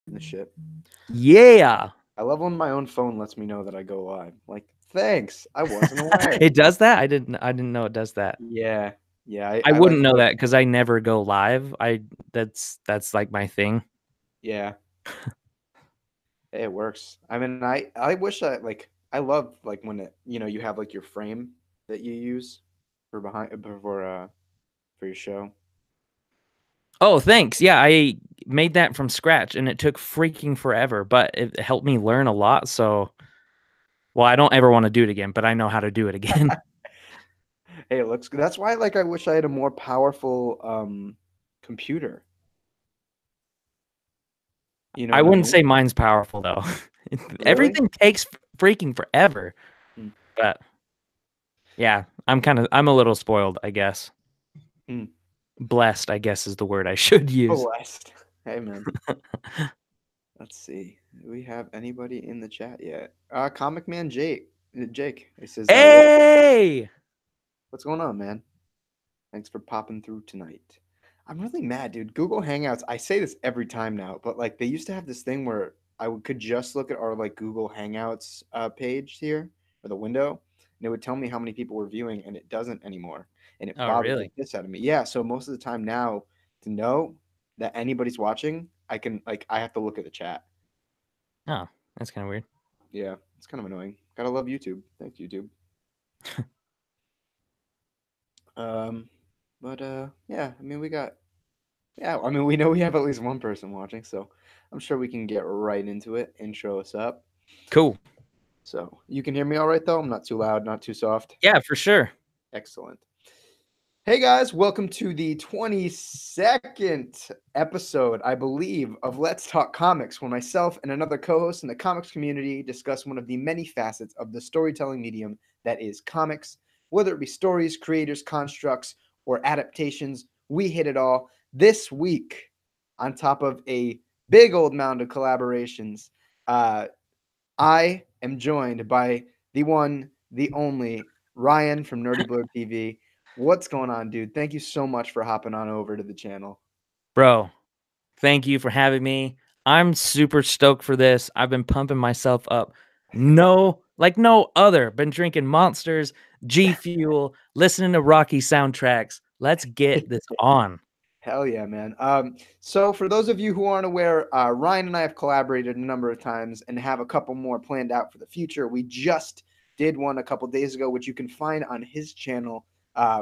the shit. Yeah. I love when my own phone lets me know that I go live. Like, thanks. I wasn't aware. It does that? I didn't know it does that. Yeah. Yeah. I I like wouldn't know to, that because I never go live. That's like my thing. yeah. It works. I mean, I wish I like I love like when it you have like your frame that you use for behind for your show. Oh, thanks. Yeah, I made that from scratch and it took freaking forever, but it helped me learn a lot. So, well, I don't ever want to do it again, but I know how to do it again. Hey, it looks good. That's why like I wish I had a more powerful computer. You know I what I wouldn't mean? say mine's powerful though. Really? Everything takes freaking forever. Hmm. But yeah, I'm a little spoiled, I guess. Hmm. Blessed, I guess is the word I should use. Blessed. Hey man. Let's see. Do we have anybody in the chat yet? Comic Man Jake. Jake. He says, Hey! what's going on, man? Thanks for popping through tonight. I'm really mad, dude. Google Hangouts. I say this every time now, but like they used to have this thing where could just look at our like Google Hangouts page here or the window, and it would tell me how many people were viewing, and it doesn't anymore, and it Oh, bothers the really? piss out of me. Yeah, so most of the time now, to know that anybody's watching, I have to look at the chat. Oh, that's kind of weird. Yeah, it's kind of annoying. Gotta love YouTube. Thanks, YouTube. Um, but yeah, I mean yeah, I mean we know we have at least one person watching, so I'm sure we can get right into it. Intro us up. Cool. So you can hear me all right though. I'm not too loud, not too soft. Yeah, for sure. Excellent. Hey guys, welcome to the 22nd episode, I believe, of Let's Talk Comics, where myself and another co-host in the comics community discuss one of the many facets of the storytelling medium that is comics. Whether it be stories, creators, constructs, or adaptations, we hit it all. This week, on top of a big old mound of collaborations, uh, I am joined by the one, the only Ryan from NerdyBlurbTV. What's going on, dude? Thank you so much for hopping on over to the channel. Bro, thank you for having me. I'm super stoked for this. I've been pumping myself up. No other. Been drinking Monsters, G Fuel, listening to Rocky soundtracks. Let's get this on. Hell yeah, man. So for those of you who aren't aware, Ryan and I have collaborated a number of times and have a couple more planned out for the future. We just did one a couple days ago, which you can find on his channel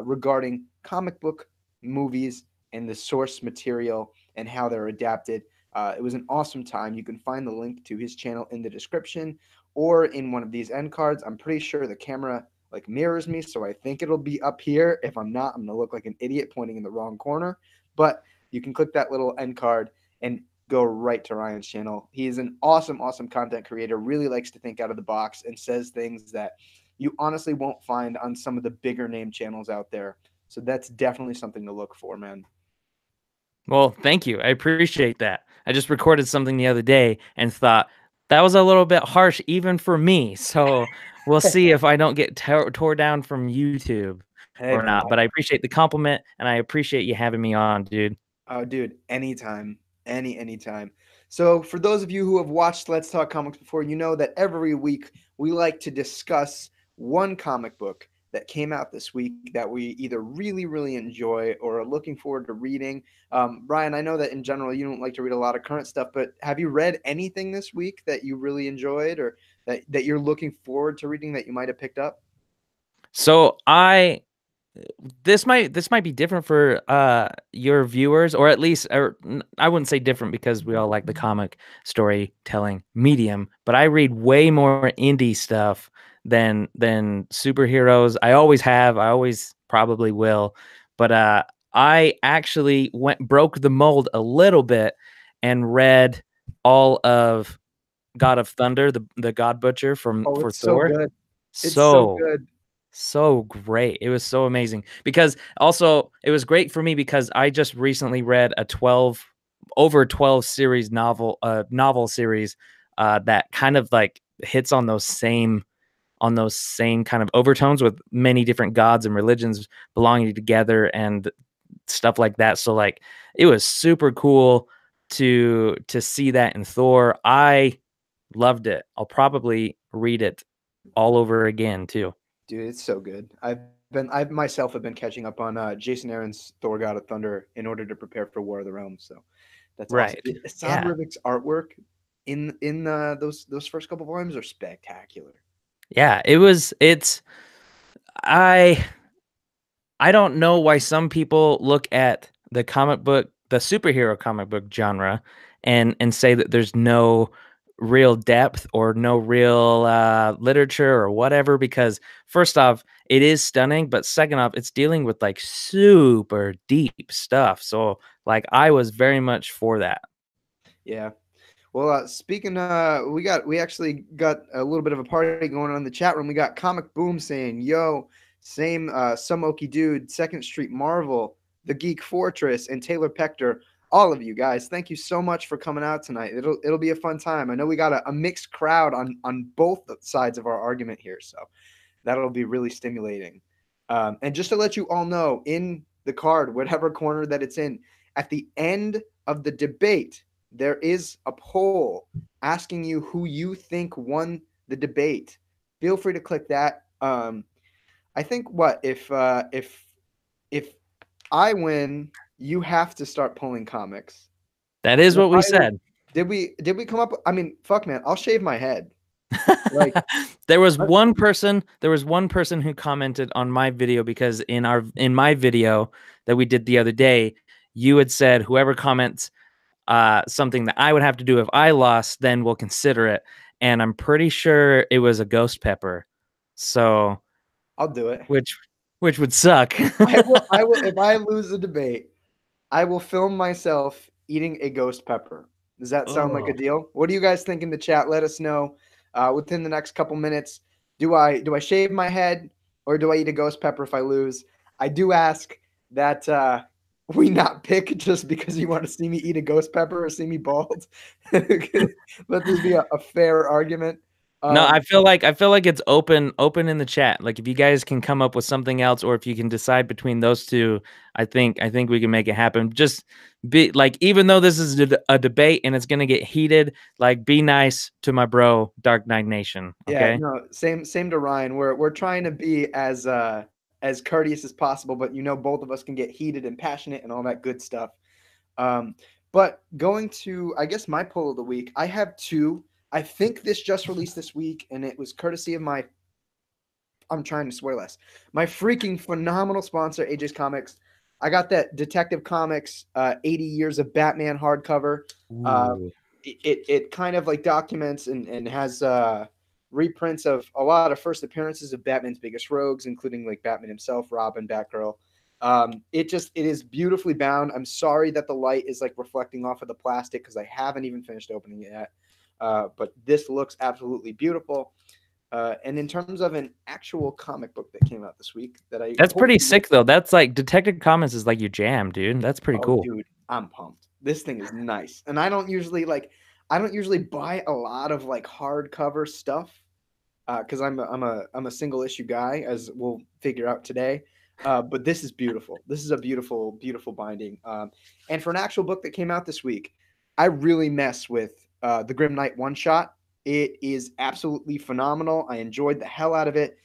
regarding comic book movies and the source material and how they're adapted. It was an awesome time. You can find the link to his channel in the description or in one of these end cards. I'm pretty sure the camera like mirrors me, so I think it'll be up here. If I'm not, I'm gonna look like an idiot pointing in the wrong corner. But you can click that little end card and go right to Ryan's channel. He is an awesome, awesome content creator, really likes to think out of the box and says things that you honestly won't find on some of the bigger name channels out there. So that's definitely something to look for, man. Well, thank you. I appreciate that. I just recorded something the other day and thought that was a little bit harsh even for me. So we'll see if I don't get tore down from YouTube Hey, or man. not. But I appreciate the compliment and I appreciate you having me on, dude. Oh, dude, anytime. Anytime. So, for those of you who have watched Let's Talk Comics before, you know that every week we like to discuss one comic book that came out this week that we either really, really enjoy or are looking forward to reading. Brian, I know that in general you don't like to read a lot of current stuff, but have you read anything this week that you really enjoyed or that you're looking forward to reading that you might have picked up? So this might be different for your viewers, or at least, I wouldn't say different because we all like the comic storytelling medium, but I read way more indie stuff than superheroes. I always have, I always probably will. But I actually broke the mold a little bit and read all of God of Thunder, the God Butcher from Oh, for it's so Thor. good. It's so So good. so great. It was so amazing because also it was great for me because I just recently read a 12 series novel series that kind of like hits on those same kind of overtones with many different gods and religions belonging together and stuff like that. So like it was super cool. to see that in Thor. I loved it. I'll probably read it all over again too. Dude, it's so good. I myself have been catching up on Jason Aaron's Thor: God of Thunder in order to prepare for War of the Realms. So that's awesome. Right. Assad Yeah. Rivik's artwork in those first couple volumes are spectacular. Yeah. It's I I don't know why some people look at the superhero comic book genre and say that there's no real depth or no real literature or whatever, because first off, it is stunning, but second off, it's dealing with like super deep stuff. So like I was very much for that. Yeah. Well, speaking, we actually got a little bit of a party going on in the chat room. We got Comic Boom saying, "Yo, same, some Okie dude, Second Street Marvel, the Geek Fortress, and Taylor Pector. All of you guys, thank you so much for coming out tonight. It'll be a fun time. I know we got a mixed crowd on both sides of our argument here, so that'll be really stimulating. And just to let you all know, in the card, whatever corner that it's in, at the end of the debate, there is a poll asking you who you think won the debate. Feel free to click that. I think what if I win, you have to start pulling comics. That is And if what we I win, said. did we come up? I mean, fuck, man, I'll shave my head. Like, There was one person who commented on my video, because in my video that we did the other day, you had said whoever comments something that I would have to do if I lost, then we'll consider it. And I'm pretty sure it was a ghost pepper. So I'll do it. which would suck. I will if I lose the debate, I will film myself eating a ghost pepper. Does that sound like a Oh. deal? What do you guys think in the chat? Let us know within the next couple minutes. Do I shave my head or do I eat a ghost pepper if I lose? I do ask that we not pick just because you want to see me eat a ghost pepper or see me bald. Let this be a fair argument. No, Um, I feel like it's open in the chat. Like if you guys can come up with something else, or if you can decide between those two, I think we can make it happen. Just be like, even though this is a debate and it's gonna get heated, like be nice to my bro, DarkKnightNation. Yeah, Okay. no, same to Ryan. We're trying to be as courteous as possible, but both of us can get heated and passionate and all that good stuff. Um, but going to, I guess, my poll of the week, I have two. I think this just released this week, and it was courtesy of I'm trying to swear less, my freaking phenomenal sponsor, AJ's Comics. I got that Detective Comics 80 Years of Batman hardcover. Uh, Ooh. it kind of like documents and has reprints of a lot of first appearances of Batman's biggest rogues, including like Batman himself, Robin, Batgirl. It is beautifully bound. I'm sorry that the light is like reflecting off of the plastic because I haven't even finished opening it yet. But this looks absolutely beautiful. And in terms of an actual comic book that came out this week that I That's pretty hopefully sick though. That's like Detective Comics is like your jam, dude. That's pretty oh, cool. dude, I'm pumped. This thing is nice. And I don't usually buy a lot of like hardcover stuff because I'm a single issue guy, as we'll figure out today. But this is beautiful. This is a beautiful, beautiful binding. And for an actual book that came out this week, I really mess with the Grim Knight one shot. It is absolutely phenomenal. I enjoyed the hell out of it.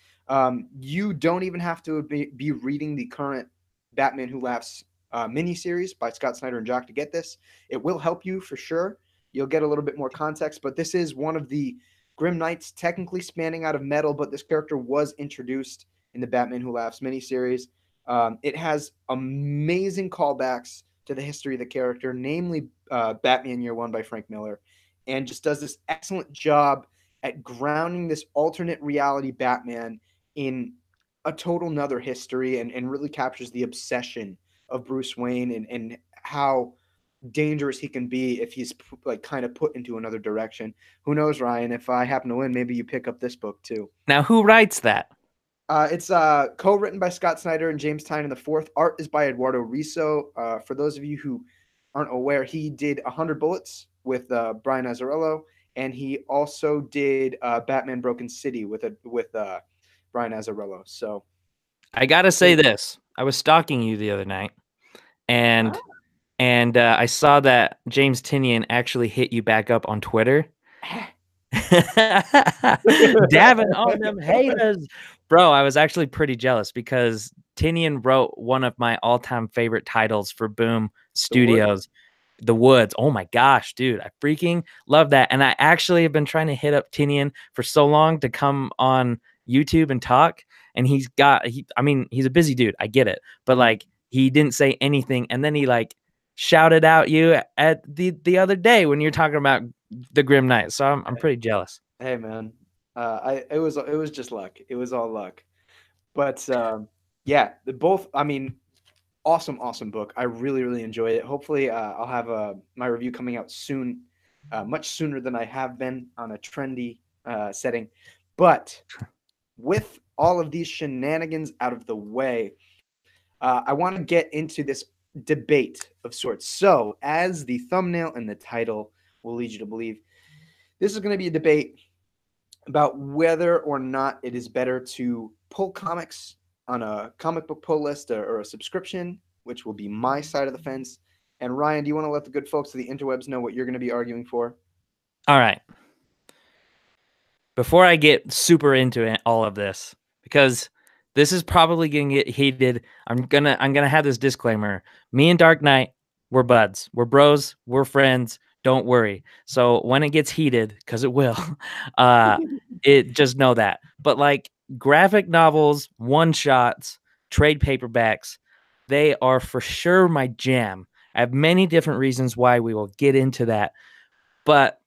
You don't even have to be reading the current Batman Who Laughs miniseries by Scott Snyder and Jock to get this. It will help you for sure. You'll get a little bit more context, but this is one of the Grim Knights technically spanning out of metal, but this character was introduced in the Batman Who Laughs miniseries. It has amazing callbacks to the history of the character, namely Batman Year One by Frank Miller, and just does this excellent job at grounding this alternate reality Batman in a total nother history and really captures the obsession of Bruce Wayne and how dangerous he can be if he's like kind of put into another direction. Who knows, Ryan? If I happen to win, maybe you pick up this book too. Now, who writes that? It's co-written by Scott Snyder and James Tynion IV. Art is by Eduardo Riso. For those of you who aren't aware, he did 100 Bullets with Brian Azzarello, and he also did Batman Broken City with Brian Azzarello. So I gotta say this. I was stalking you the other night, ah, and and I saw that James Tinian actually hit you back up on Twitter. Dabbing on them haters. Bro, I was actually pretty jealous because Tinian wrote one of my all-time favorite titles for Boom Studios, The Woods. Oh my gosh, dude, I freaking love that. And I actually have been trying to hit up Tinian for so long to come on YouTube and talk. And I mean, he's a busy dude. I get it. But like, he didn't say anything. And then he like shouted out you at the other day when you're talking about the Grim Knight. So I'm pretty jealous. Hey man, it was just luck. It was all luck. But yeah, both. I mean, awesome book. I really enjoyed it. Hopefully, I'll have my review coming out soon, much sooner than I have been on a trendy setting. But with all of these shenanigans out of the way, I want to get into this debate of sorts. So, as the thumbnail and the title will lead you to believe, this is going to be a debate about whether or not it is better to pull comics on a comic book pull list or a subscription, which will be my side of the fence. And Ryan, do you want to let the good folks of the interwebs know what you're going to be arguing for? All right. Before I get super into it, all of this, because this is probably going to get heated, I'm gonna have this disclaimer. Me and Dark Knight, we're buds, we're bros, we're friends. Don't worry. So when it gets heated, because it will, it just know that. But like graphic novels, one shots, trade paperbacks, they are for sure my jam. I have many different reasons why. We will get into that, but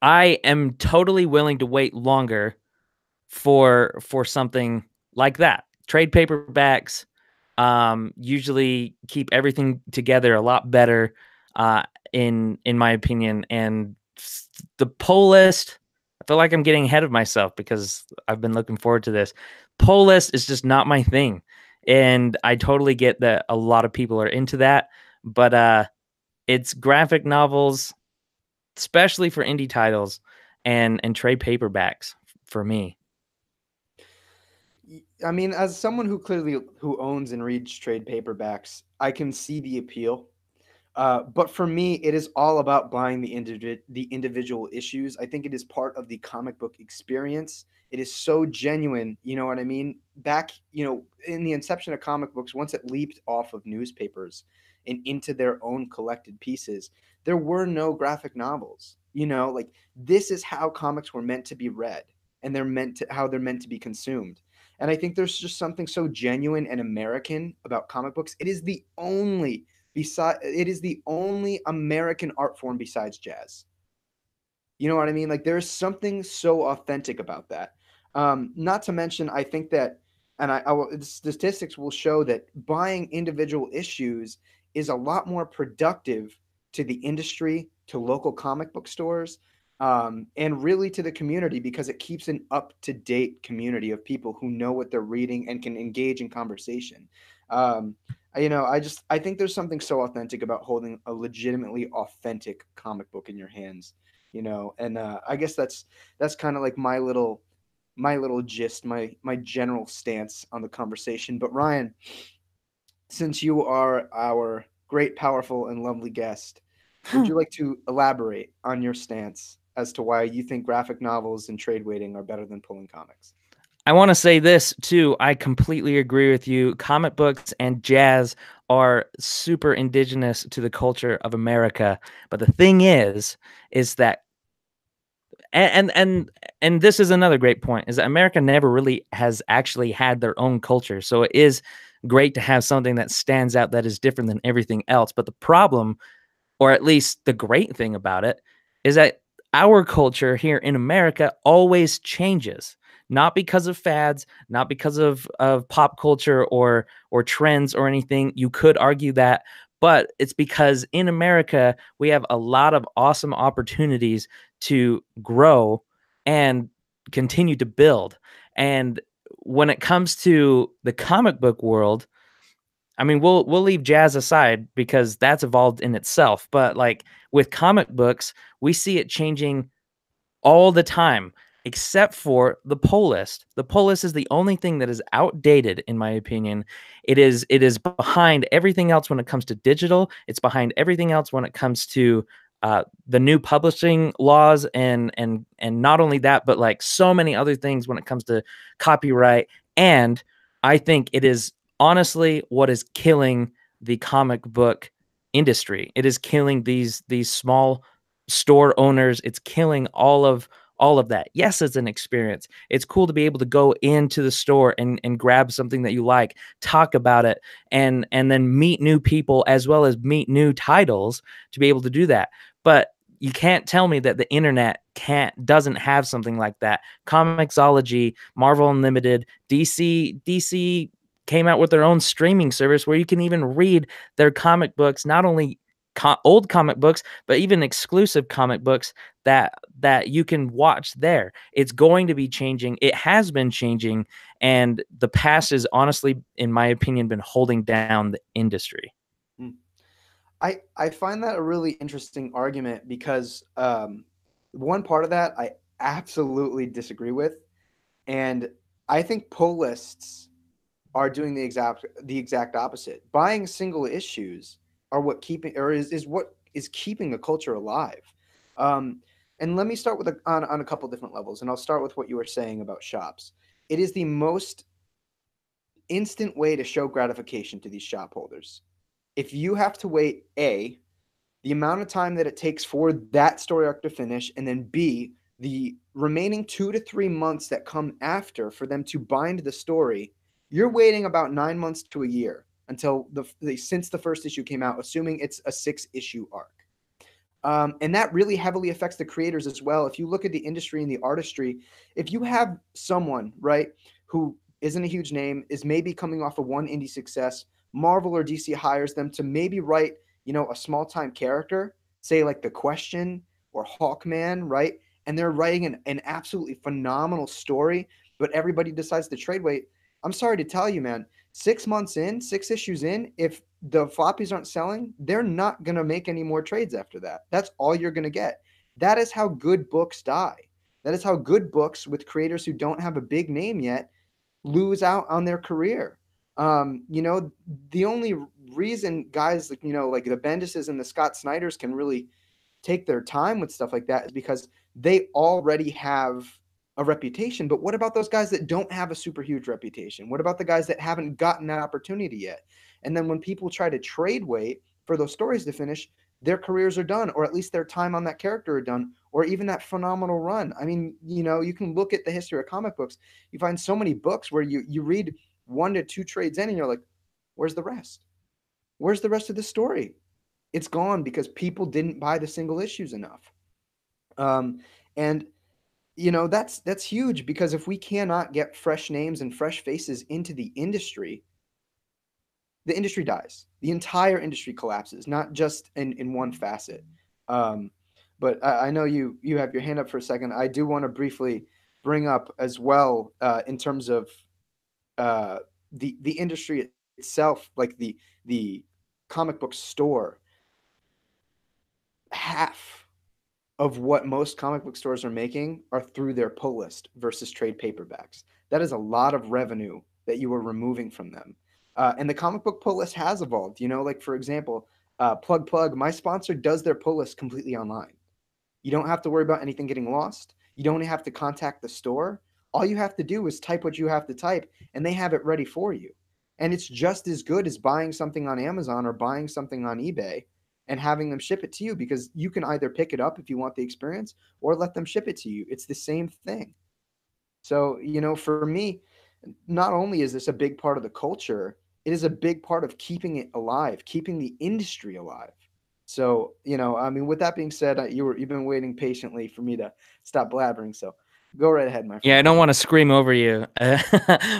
I am totally willing to wait longer for something like that. Trade paperbacks usually keep everything together a lot better, in my opinion. And the pull list, I feel like I'm getting ahead of myself because I've been looking forward to this. Pull list is just not my thing, and I totally get that a lot of people are into that, but it's graphic novels, especially for indie titles, and trade paperbacks for me. I mean, as someone who owns and reads trade paperbacks, I can see the appeal. But for me, it is all about buying the individual issues. I think it is part of the comic book experience. It is so genuine, you know what I mean? Back, in the inception of comic books, once it leaped off of newspapers and into their own collected pieces, there were no graphic novels. Like this is how comics were meant to be read, and how they're meant to be consumed. And I think there's just something so genuine and American about comic books. It is the only American art form besides jazz. You know what I mean? Like there's something so authentic about that. Not to mention, I think that, and the statistics will show that buying individual issues is a lot more productive to the industry, to local comic book stores, and really to the community, because it keeps an up-to-date community of people who know what they're reading and can engage in conversation. I think there's something so authentic about holding a legitimately authentic comic book in your hands, and I guess that's kind of like my little gist, my general stance on the conversation. But Ryan, since you are our great, powerful, and lovely guest, would you like to elaborate on your stance as to why you think graphic novels and trade waiting are better than pulling comics? I want to say this too. I completely agree with you. Comic books and jazz are super indigenous to the culture of America. But the thing is that, and this is another great point, is that America never really has actually had their own culture. So it is great to have something that stands out, that is different than everything else. But the problem, or at least the great thing about it, is that our culture here in America always changes, not because of fads, not because of pop culture or trends or anything. You could argue that, but it's because in America we have a lot of awesome opportunities to grow and continue to build. And when it comes to the comic book world, I mean, we'll leave jazz aside because that's evolved in itself. But like with comic books, we see it changing all the time. except for the pull list. The pull list is the only thing that is outdated, in my opinion. It is behind everything else when it comes to digital. It's behind everything else when it comes to the new publishing laws, and not only that, but like so many other things when it comes to copyright. And I think it is honestly what is killing the comic book industry. It is killing these small store owners. It's killing all of that. Yes, it's an experience. It's cool to be able to go into the store and grab something that you like, talk about it, and then meet new people as well as meet new titles to be able to do that. But you can't tell me that the internet doesn't have something like that. Comixology, Marvel Unlimited, DC came out with their own streaming service where you can even read their comic books, not only old comic books, but even exclusive comic books that you can watch there. It's going to be changing. It has been changing, and the past is honestly, in my opinion, been holding down the industry. I find that a really interesting argument because one part of that I absolutely disagree with, and I think pull lists are doing the exact opposite. Buying single issues are what keeping or is what is keeping the culture alive. And let me start with on a couple different levels, and I'll start with what you were saying about shops. It is the most instant way to show gratification to these shop holders. If you have to wait, A, the amount of time that it takes for that story arc to finish, and then B, the remaining 2 to 3 months that come after for them to bind the story, you're waiting about 9 months to a year until since the first issue came out, assuming it's a 6-issue arc. And that really heavily affects the creators as well. If you look at the industry and the artistry, if you have someone, right, who isn't a huge name, is maybe coming off of one indie success, Marvel or DC hires them to maybe write, a small-time character, say like The Question or Hawkman, right? And they're writing an absolutely phenomenal story, but everybody decides to trade wait. I'm sorry to tell you, man, 6 months in, 6 issues in, if the floppies aren't selling, they're not going to make any more trades after that. That's all you're going to get. That is how good books die. That is how good books with creators who don't have a big name yet lose out on their career. The only reason guys like the Bendises and the Scott Snyders can really take their time with stuff like that is because they already have a reputation. But what about those guys that don't have a super huge reputation? What about the guys that haven't gotten that opportunity yet? And then when people try to trade wait for those stories to finish, their careers are done, or at least their time on that character are done, or even that phenomenal run. I mean, you can look at the history of comic books. You find so many books where you read 1 to 2 trades in and you're like, where's the rest? Where's the rest of the story? It's gone because people didn't buy the single issues enough. And that's huge, because if we cannot get fresh names and fresh faces into the industry dies. The entire industry collapses, not just in one facet. But I know you have your hand up for a second. I do want to briefly bring up as well, in terms of the industry itself, like the comic book store. Half of what most comic book stores are making are through their pull list versus trade paperbacks. That is a lot of revenue that you are removing from them. And the comic book pull list has evolved. Like, for example, plug, my sponsor does their pull list completely online. You don't have to worry about anything getting lost. You don't have to contact the store. All you have to do is type what you have to type, and they have it ready for you. And it's just as good as buying something on Amazon or buying something on eBay and having them ship it to you, because you can either pick it up if you want the experience or let them ship it to you. It's the same thing. So, for me, not only is this a big part of the culture, it is a big part of keeping it alive, keeping the industry alive. So, with that being said, you've been waiting patiently for me to stop blabbering. So go right ahead, my friend. Yeah, I don't want to scream over you,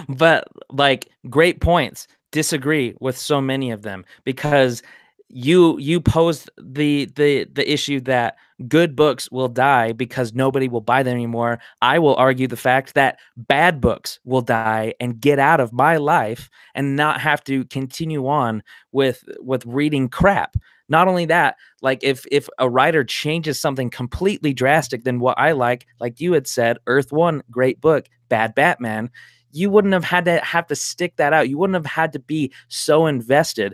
but like, great points. Disagree with so many of them, because you posed the issue that good books will die because nobody will buy them anymore. I will argue the fact that bad books will die and get out of my life and not have to continue on with reading crap. Not only that, like if a writer changes something completely drastic than what I like you had said, Earth One, great book, bad Batman, you wouldn't have to stick that out. You wouldn't have had to be so invested.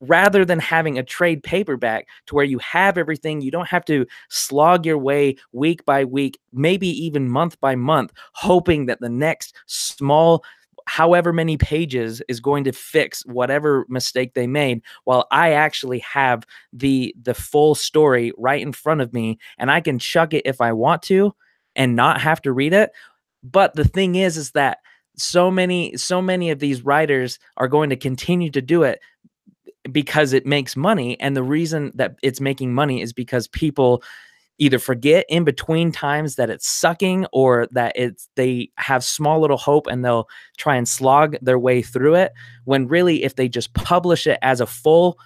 Rather than having a trade paperback to where you have everything, you don't have to slog your way week by week, maybe even month by month, hoping that the next small however many pages is going to fix whatever mistake they made, while I actually have the full story right in front of me and I can chuck it if I want to and not have to read it. But the thing is that so many of these writers are going to continue to do it because it makes money. And the reason that it's making money is because people either forget in between times that it's sucking, or that they have small little hope and they'll try and slog their way through it, when really if they just publish it as a full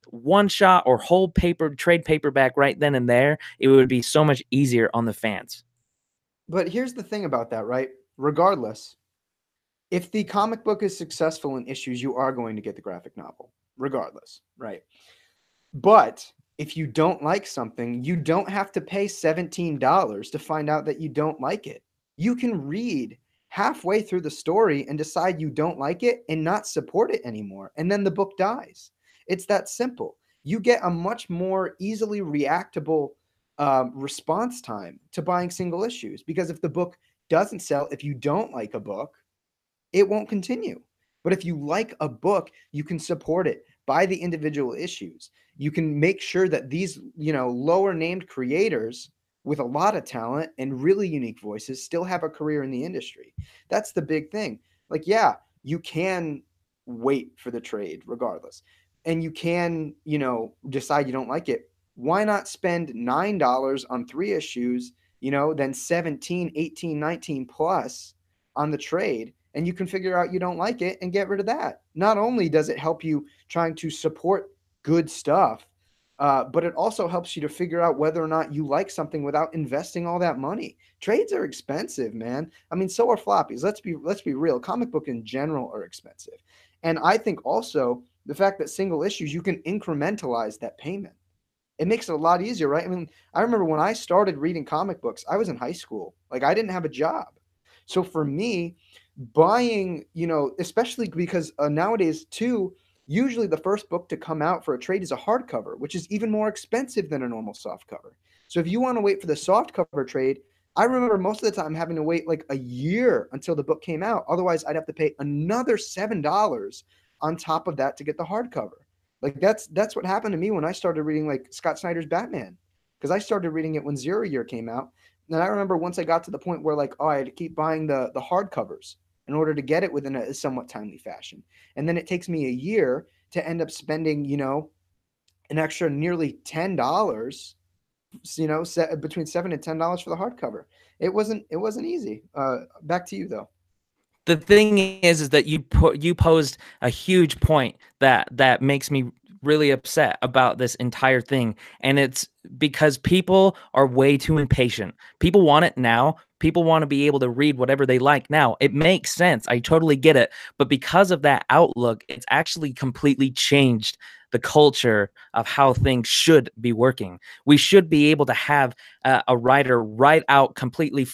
one shot or whole trade paperback right then and there, it would be so much easier on the fans. But here's the thing about that, right? Regardless, if the comic book is successful in issues, you are going to get the graphic novel, regardless, right? But if you don't like something, you don't have to pay $17 to find out that you don't like it. You can read halfway through the story and decide you don't like it and not support it anymore, and then the book dies. It's that simple. You get a much more easily reactable response time to buying single issues, because if the book doesn't sell, if you don't like a book, it won't continue. But if you like a book, you can support it, buy the individual issues. You can make sure that these, lower named creators with a lot of talent and really unique voices still have a career in the industry. That's the big thing. Like, yeah, you can wait for the trade regardless. And you can, decide you don't like it. Why not spend $9 on 3 issues, then 17, 18, 19 plus on the trade? And you can figure out you don't like it and get rid of that. Not only does it help you trying to support good stuff, but it also helps you to figure out whether or not you like something without investing all that money. Trades are expensive, man. I mean, so are floppies. Let's be real. Comic book in general are expensive. And I think also the fact that single issues, you can incrementalize that payment. It makes it a lot easier, right? I mean, I remember when I started reading comic books, I was in high school. Like, I didn't have a job. So for me, buying, especially because nowadays too, usually the first book to come out for a trade is a hardcover, which is even more expensive than a normal softcover. So if you want to wait for the softcover trade, I remember most of the time having to wait like a year until the book came out. Otherwise, I'd have to pay another $7 on top of that to get the hardcover. Like that's what happened to me when I started reading like Scott Snyder's Batman, because I started reading it when Zero Year came out. And I remember once I got to the point where like, I had to keep buying the hardcovers in order to get it within a somewhat timely fashion. And then it takes me a year to end up spending, an extra nearly $10, between $7 and $10 for the hardcover. It wasn't easy. Back to you though. The thing is that you posed a huge point that makes me really upset about this entire thing, and it's because people are way too impatient. People want it now. People want to be able to read whatever they like now. It makes sense. I totally get it. But because of that outlook, it's actually completely changed the culture of how things should be working. We should be able to have a writer write out completely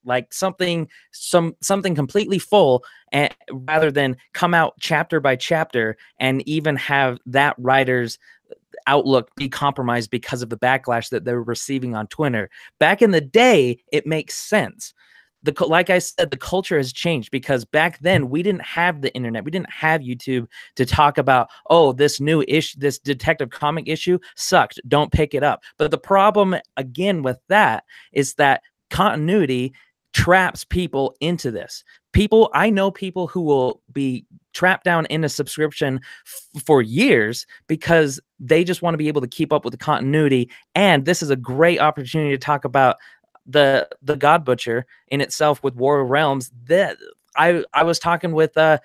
like something completely full, and rather than come out chapter by chapter and even have that writer's outlook be compromised because of the backlash that they're receiving on Twitter. Back in the day, it makes sense. Like I said, the culture has changed, because back then we didn't have the internet. We didn't have YouTube to talk about, oh, this new issue, this Detective Comic issue sucked, don't pick it up. But the problem again with that is that continuity traps people into this. I know people who will be trapped down in a subscription for years because they just want to be able to keep up with the continuity. And this is a great opportunity to talk about the God Butcher in itself with War of Realms. That I was talking with a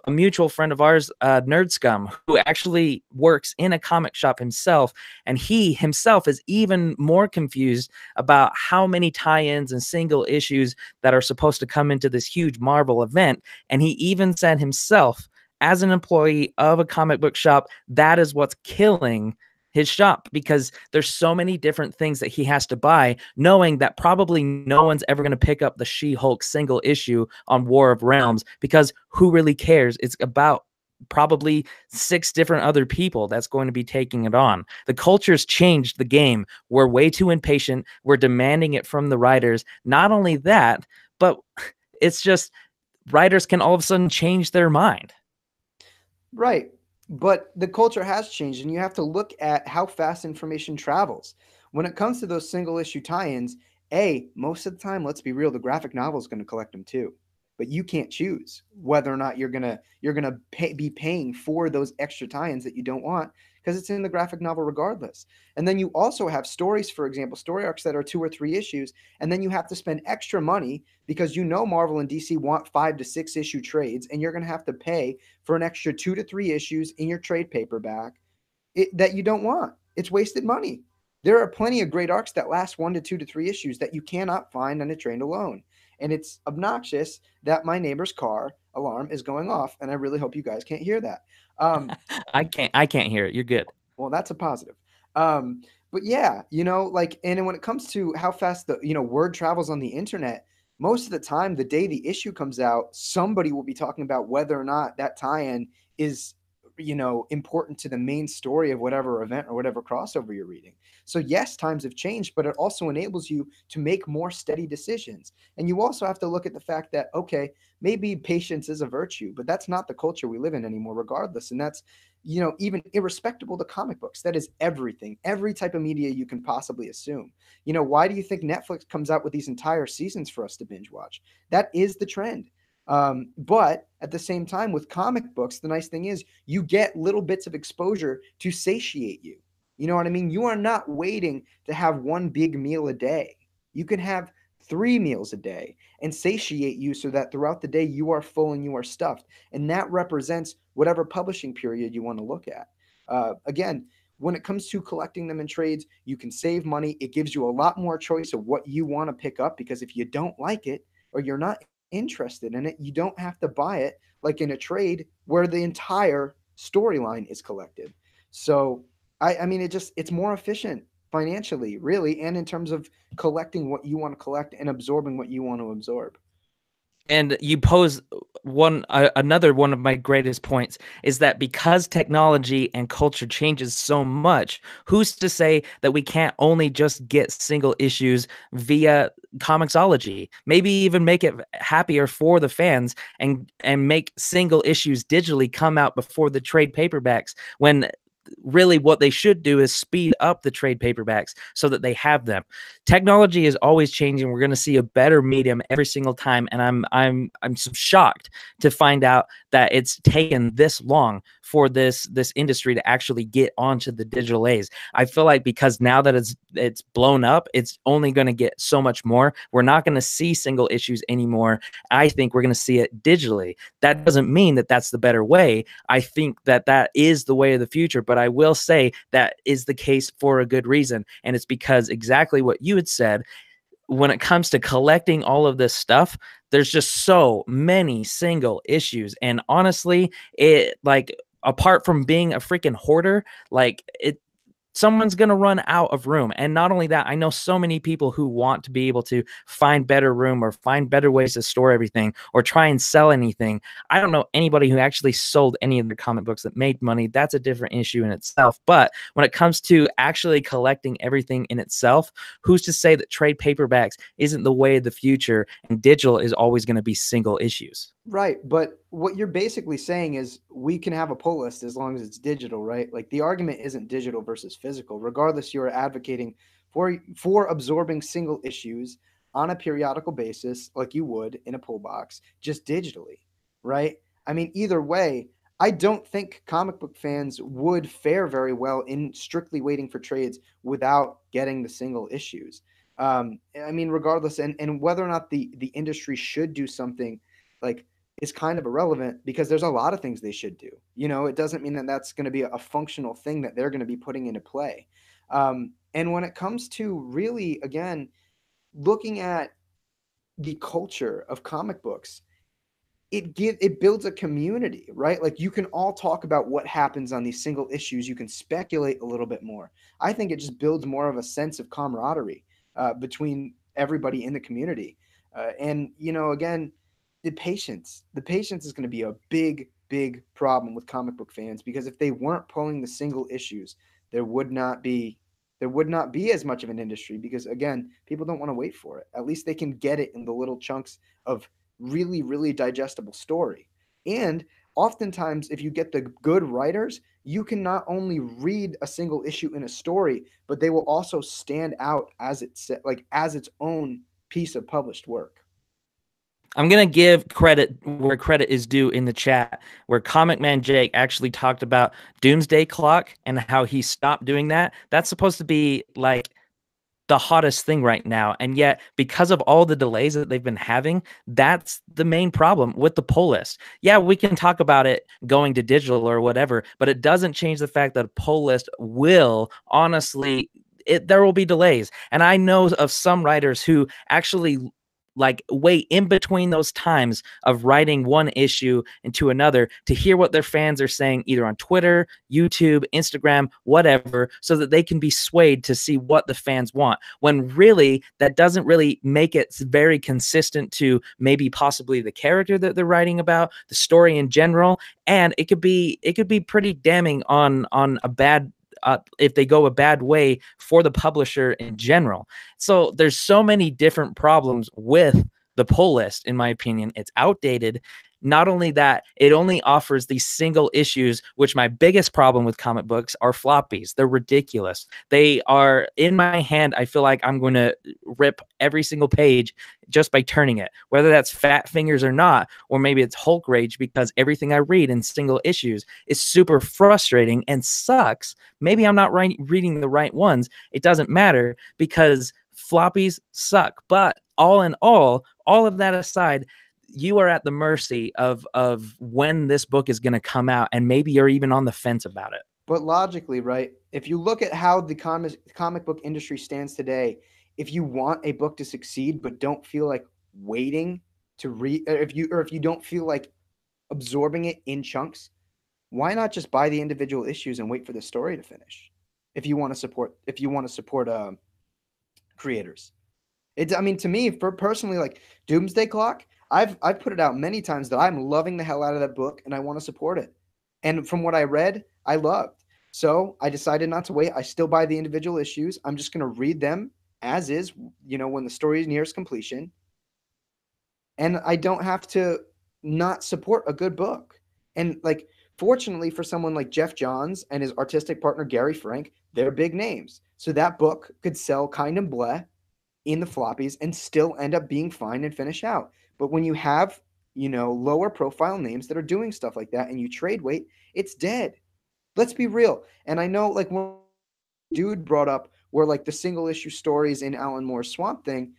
mutual friend of ours, Nerd Scum, who actually works in a comic shop himself, and he himself is even more confused about how many tie-ins and single issues that are supposed to come into this huge Marvel event. And he even said himself, as an employee of a comic book shop, that is what's killing his shop, because there's so many different things that he has to buy, knowing that probably no one's ever going to pick up the She-Hulk single issue on War of Realms, because who really cares? It's about probably 6 different other people that's going to be taking it on. The culture's changed the game. We're way too impatient. We're demanding it from the writers. Not only that, but it's just writers can all of a sudden change their mind. Right. But the culture has changed, and you have to look at how fast information travels. When it comes to those single issue tie ins, most of the time, let's be real, the graphic novel is going to collect them too. But you can't choose whether or not be paying for those extra tie-ins that you don't want, because it's in the graphic novel regardless. And then you also have stories, for example, story arcs that are 2 or 3 issues, and then you have to spend extra money because Marvel and DC want 5 to 6 issue trades, and you're going to have to pay for an extra 2 to 3 issues in your trade paperback that you don't want. It's wasted money. There are plenty of great arcs that last 1 to 2 to 3 issues that you cannot find on a trade alone. And it's obnoxious that my neighbor's car alarm is going off, and I really hope you guys can't hear that. I can't hear it. You're good. Well, that's a positive. But yeah, and when it comes to how fast the word travels on the internet, most of the time, the day the issue comes out, somebody will be talking about whether or not that tie-in is important to the main story of whatever event or whatever crossover you're reading. So yes, times have changed, but it also enables you to make more steady decisions. And you also have to look at the fact that, okay, maybe patience is a virtue, but that's not the culture we live in anymore regardless. And that's even irrespective to comic books. That is everything, every type of media you can possibly assume. Why do you think Netflix comes out with these entire seasons for us to binge watch? That is the trend. But at the same time, with comic books, the nice thing is you get little bits of exposure to satiate you. You know what I mean? You are not waiting to have one big meal a day. You can have 3 meals a day and satiate you so that throughout the day you are full and you are stuffed. And that represents whatever publishing period you want to look at. Again, when it comes to collecting them in trades, you can save money. It gives you a lot more choice of what you want to pick up, because if you don't like it or you're not interested in it, you don't have to buy it like in a trade where the entire storyline is collected. So I mean, it's more efficient financially, really, and in terms of collecting what you want to collect and absorbing what you want to absorb. And you pose another one of my greatest points, is that because technology and culture changes so much, who's to say that we can't only just get single issues via Comixology? Maybe even make it happier for the fans, and make single issues digitally come out before the trade paperbacks, when really what they should do is speed up the trade paperbacks so that they have them. Technology is always changing. We're going to see a better medium every single time, and I'm so shocked to find out that it's taken this long for this industry to actually get onto the digital A's. I feel like because now that it's blown up, it's only going to get so much more. We're not going to see single issues anymore. I think we're going to see it digitally. That doesn't mean that that's the better way. I think that that is the way of the future, but I will say that is the case for a good reason. And it's because exactly what you had said, when it comes to collecting all of this stuff, there's just so many single issues. And honestly, it, like, apart from being a freaking hoarder, like, someone's going to run out of room. And not only that, I know so many people who want to be able to find better room or find better ways to store everything or try and sell anything. I don't know anybody who actually sold any of the comic books that made money. That's a different issue in itself. But when it comes to actually collecting everything in itself, who's to say that trade paperbacks isn't the way of the future and digital is always going to be single issues? Right, but what you're basically saying is we can have a pull list as long as it's digital, right? Like the argument isn't digital versus physical. Regardless, you're advocating for absorbing single issues on a periodical basis, like you would in a pull box, just digitally, right? I mean, either way, I don't think comic book fans would fare very well in strictly waiting for trades without getting the single issues. I mean, regardless, and whether or not the industry should do something like is kind of irrelevant, because there's a lot of things they should do. It doesn't mean that that's going to be a functional thing that they're going to be putting into play. And when it comes to really, again, looking at the culture of comic books, it builds a community, right? Like you can all talk about what happens on these single issues. You can speculate a little bit more. I think it just builds more of a sense of camaraderie between everybody in the community. And again, the patience is going to be a big problem with comic book fans, because if they weren't pulling the single issues, there would not be as much of an industry, because again, people don't want to wait for it. At least they can get it in the little chunks of really digestible story. And oftentimes, if you get the good writers, you can not only read a single issue in a story, but they will also stand out as as its own piece of published work. I'm going to give credit where credit is due in the chat, where Comic Man Jake actually talked about Doomsday Clock and how he stopped doing that. That's supposed to be like the hottest thing right now. And yet, because of all the delays that they've been having, that's the main problem with the pull list. Yeah, we can talk about it going to digital or whatever, but it doesn't change the fact that a pull list will honestly, there will be delays. And I know of some writers who actually like wait in between those times of writing one issue into another to hear what their fans are saying, either on Twitter, YouTube, Instagram, whatever, so that they can be swayed to see what the fans want, when really that doesn't really make it very consistent to maybe possibly the character that they're writing about, the story in general. And it could be pretty damning on a bad if they go a bad way for the publisher in general. So there's so many different problems with the pull list, in my opinion. It's outdated. Not only that, it only offers these single issues, which my biggest problem with comic books are floppies. They're ridiculous. They are in my hand. I feel like I'm going to rip every single page just by turning it, whether that's fat fingers or not, or maybe it's Hulk rage because everything I read in single issues is super frustrating and sucks. Maybe I'm not reading the right ones. It doesn't matter because floppies suck. But all in all of that aside, you are at the mercy of when this book is going to come out, and maybe you're even on the fence about it. But logically, right, if you look at how the comic book industry stands today, if you want a book to succeed but don't feel like waiting to read, if you don't feel like absorbing it in chunks, why not just buy the individual issues and wait for the story to finish? If you want to support creators. I mean, to me, for personally, like Doomsday Clock, I've put it out many times that I'm loving the hell out of that book and I want to support it. And from what I read, I loved. So I decided not to wait. I still buy the individual issues. I'm just going to read them as is, when the story nears completion. And I don't have to not support a good book. And like, fortunately for someone like Jeff Johns and his artistic partner, Gary Frank, they're big names. So that book could sell kind of bleh in the floppies and still end up being fine and finish out. But when you have, lower profile names that are doing stuff like that and you trade weight, it's dead. Let's be real. And I know, like, when dude brought up were like the single issue stories in Alan Moore's Swamp Thing,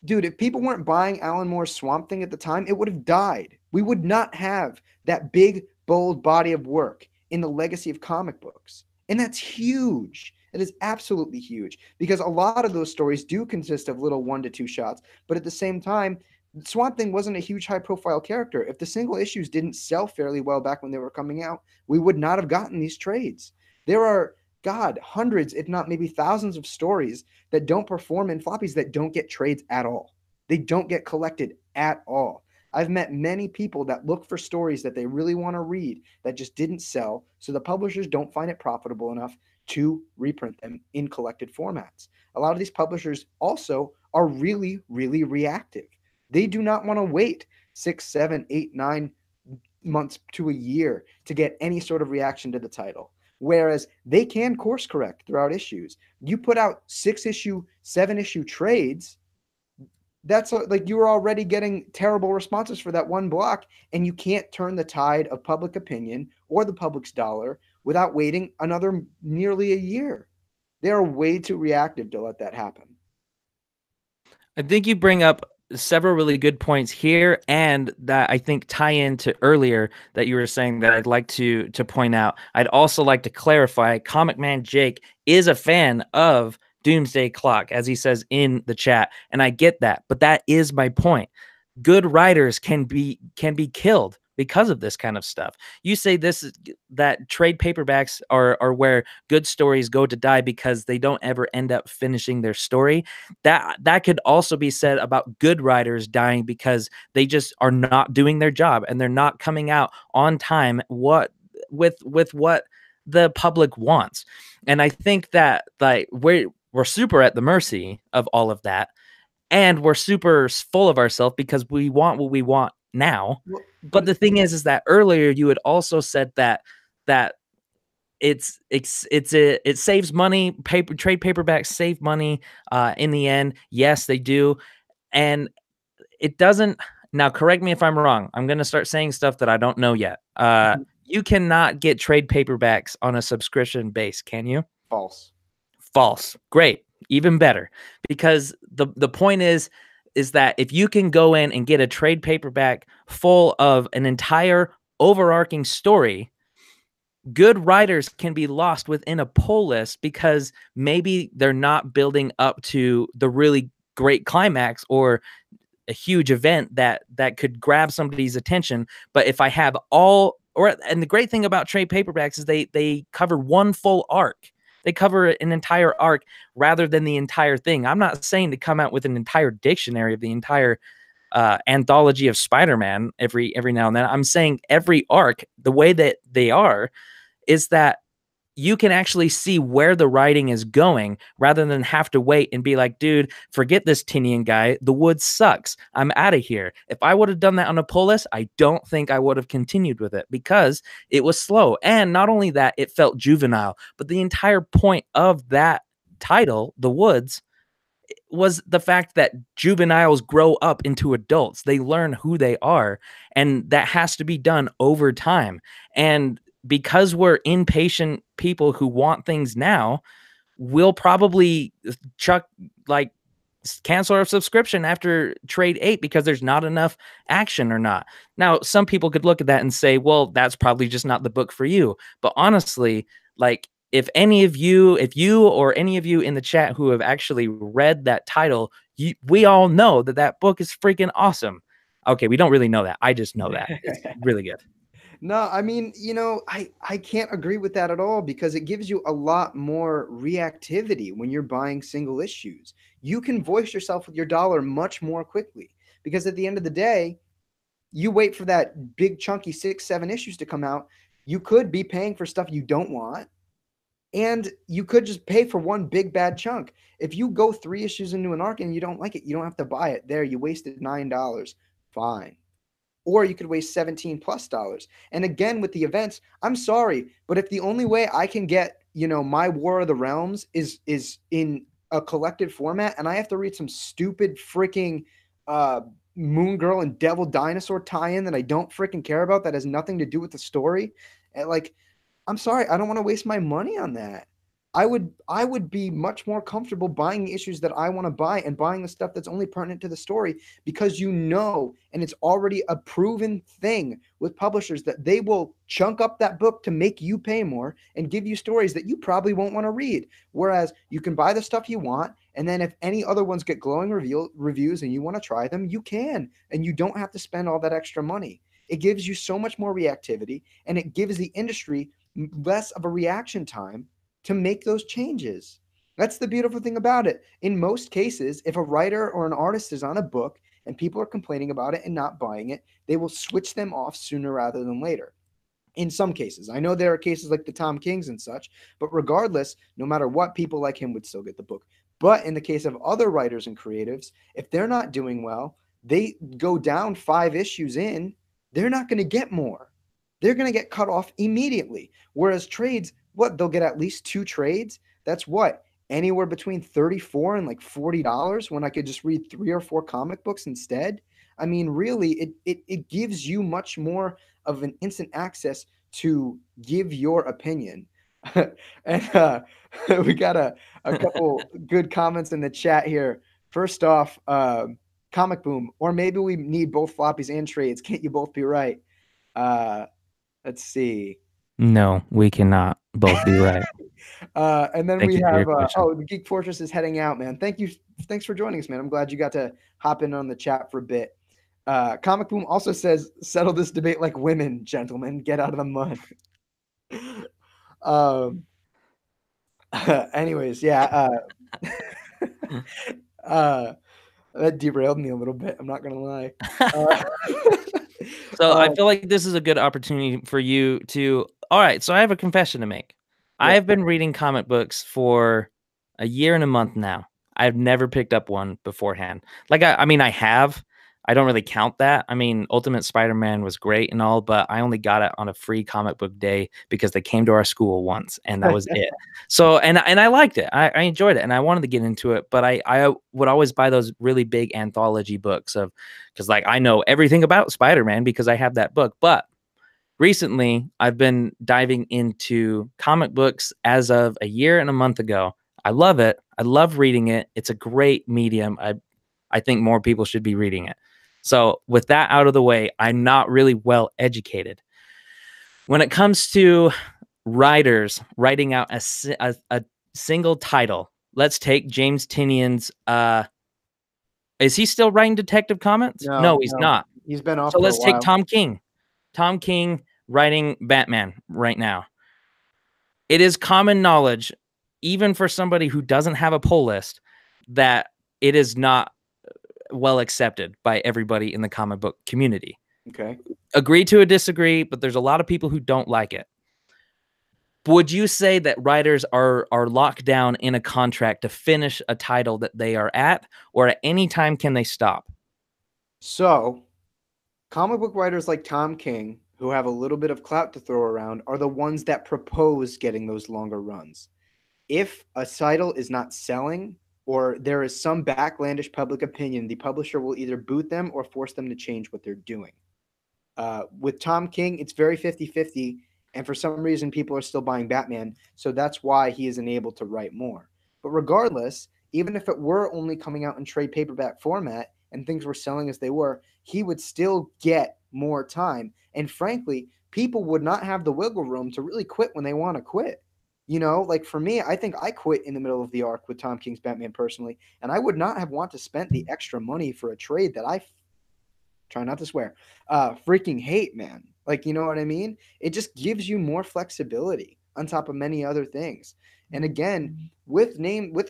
dude, if people weren't buying Alan Moore's Swamp Thing at the time, it would have died. We would not have that big, bold body of work in the legacy of comic books. And that's huge. It is absolutely huge, because a lot of those stories do consist of little 1 to 2 shots. But at the same time, Swamp Thing wasn't a huge high-profile character. If the single issues didn't sell fairly well back when they were coming out, we would not have gotten these trades. There are, God, hundreds, if not maybe thousands of stories that don't perform in floppies that don't get trades at all. They don't get collected at all. I've met many people that look for stories that they really want to read that just didn't sell, so the publishers don't find it profitable enough to reprint them in collected formats. A lot of these publishers also are really reactive. They do not want to wait 6, 7, 8, 9 months to a year to get any sort of reaction to the title. Whereas they can course correct throughout issues. You put out 6-issue, 7-issue trades, that's like you were already getting terrible responses for that one block, and you can't turn the tide of public opinion or the public's dollar without waiting another nearly a year. They are way too reactive to let that happen. I think you bring up several really good points here, and that I think tie into earlier that you were saying that I'd like to point out. I'd also like to clarify, Comic Man Jake is a fan of Doomsday Clock, as he says in the chat, and I get that, but that is my point. good writers can be killed because of this kind of stuff. You say that trade paperbacks are where good stories go to die because they don't ever end up finishing their story. That could also be said about good writers dying because they just are not doing their job and they're not coming out on time with what the public wants. And I think that like we're super at the mercy of all of that, and we're super full of ourselves because we want what we want now. Well, But but the thing is that earlier you had also said that it saves money. Trade paperbacks save money in the end. Yes, they do, and it doesn't. Now, correct me if I'm wrong. I'm going to start saying stuff that I don't know yet. You cannot get trade paperbacks on a subscription base, can you? false. False. Great. Even better. Because the point is that if you can go in and get a trade paperback full of an entire overarching story, good writers can be lost within a pull list because maybe they're not building up to the really great climax or a huge event that could grab somebody's attention. But if I have all or and the great thing about trade paperbacks is they cover one full arc. They cover an entire arc rather than the entire thing. I'm not saying to come out with an entire dictionary of the entire anthology of Spider-Man every now and then. I'm saying every arc, the way that they are, is that you can actually see where the writing is going rather than have to wait and be like, dude, forget this Tinian guy. The wood sucks. I'm out of here. If I would have done that on a pull list, I don't think I would have continued with it because it was slow. And not only that, it felt juvenile, but the entire point of that title, The Woods, was the fact that juveniles grow up into adults. They learn who they are, and that has to be done over time. And because we're impatient people who want things now, we'll probably chuck like cancel our subscription after trade 8 because there's not enough action or not. Now, some people could look at that and say, well, that's probably just not the book for you. But honestly, like if you or any of you in the chat who have actually read that title, we all know that book is freaking awesome. Okay, we don't really know that. I just know that. It's really good. No, I mean, I can't agree with that at all because it gives you a lot more reactivity when you're buying single issues. You can voice yourself with your dollar much more quickly because at the end of the day, you wait for that big chunky 6, 7 issues to come out. You could be paying for stuff you don't want, and you could just pay for one big bad chunk. If you go 3 issues into an arc and you don't like it, you don't have to buy it. There, you wasted $9. Fine. Or you could waste $17+. And again, with the events, I'm sorry, but if the only way I can get, my War of the Realms is in a collected format, and I have to read some stupid freaking Moon Girl and Devil Dinosaur tie-in that I don't freaking care about, that has nothing to do with the story, and I'm sorry, I don't want to waste my money on that. I would be much more comfortable buying issues that I want to buy and buying the stuff that's only pertinent to the story because and it's already a proven thing with publishers that they will chunk up that book to make you pay more and give you stories that you probably won't want to read. Whereas you can buy the stuff you want, and then if any other ones get glowing reviews and you want to try them, you can, and you don't have to spend all that extra money. It gives you so much more reactivity, and it gives the industry less of a reaction time to make those changes. That's the beautiful thing about it. In most cases, if a writer or an artist is on a book and people are complaining about it and not buying it, they will switch them off sooner rather than later. In some cases, I know there are cases like the Tom Kings and such, but regardless, no matter what, people like him would still get the book. But in the case of other writers and creatives, if they're not doing well, they go down 5 issues in, they're not going to get more. They're going to get cut off immediately. Whereas trades, they'll get at least 2 trades. That's anywhere between $34 and like $40 when I could just read 3 or 4 comic books instead. I mean, really, it gives you much more of an instant access to give your opinion. And we got a couple good comments in the chat here. First off, Comic Boom, or maybe we need both floppies and trades. Can't you both be right? Let's see. No, we cannot both be right. And then Thank we you for have, your question. the Geek Fortress is heading out, man. Thank you. Thanks for joining us, man. I'm glad you got to hop in on the chat for a bit. Comic Boom also says, settle this debate like women, gentlemen. Get out of the mud. Anyways, yeah. That derailed me a little bit. I'm not gonna lie. So I feel like this is a good opportunity for you to. All right, so I have a confession to make. I Yeah. have been reading comic books for a year and a month now. I've never picked up one beforehand. Like I mean, I have. I don't really count that. I mean, Ultimate Spider-Man was great and all, but I only got it on a free comic book day because they came to our school once, and that was it. So, and I liked it. I enjoyed it, and I wanted to get into it, but I would always buy those really big anthology books of, because like I know everything about Spider-Man because I have that book. But recently, I've been diving into comic books as of a year and a month ago. I love it. I love reading it. It's a great medium. I think more people should be reading it. So, with that out of the way, I'm not really well educated. When it comes to writers writing out a single title, let's take James Tynion's. Is he still writing Detective Comics? No, he's No. not. He's been off So for a let's take while. Tom King. Tom King writing Batman right now. It is common knowledge, even for somebody who doesn't have a pull list, that it is not well accepted by everybody in the comic book community. Okay. Agree to a disagree, but there's a lot of people who don't like it. Would you say that writers are locked down in a contract to finish a title that they are at, or at any time can they stop? So, comic book writers like Tom King, who have a little bit of clout to throw around, are the ones that propose getting those longer runs. If a title is not selling or there is some backlandish public opinion, the publisher will either boot them or force them to change what they're doing. With Tom King, it's very 50-50, and for some reason, people are still buying Batman, so that's why he isn't able to write more. But regardless, even if it were only coming out in trade paperback format and things were selling as they were, he would still get more time. And frankly, people would not have the wiggle room to really quit when they want to quit. You know, like for me, I think I quit in the middle of the arc with Tom King's Batman personally, and I would not have want to spend the extra money for a trade that I try not to swear, freaking hate, man. Like, you know what I mean? It just gives you more flexibility on top of many other things. And again, with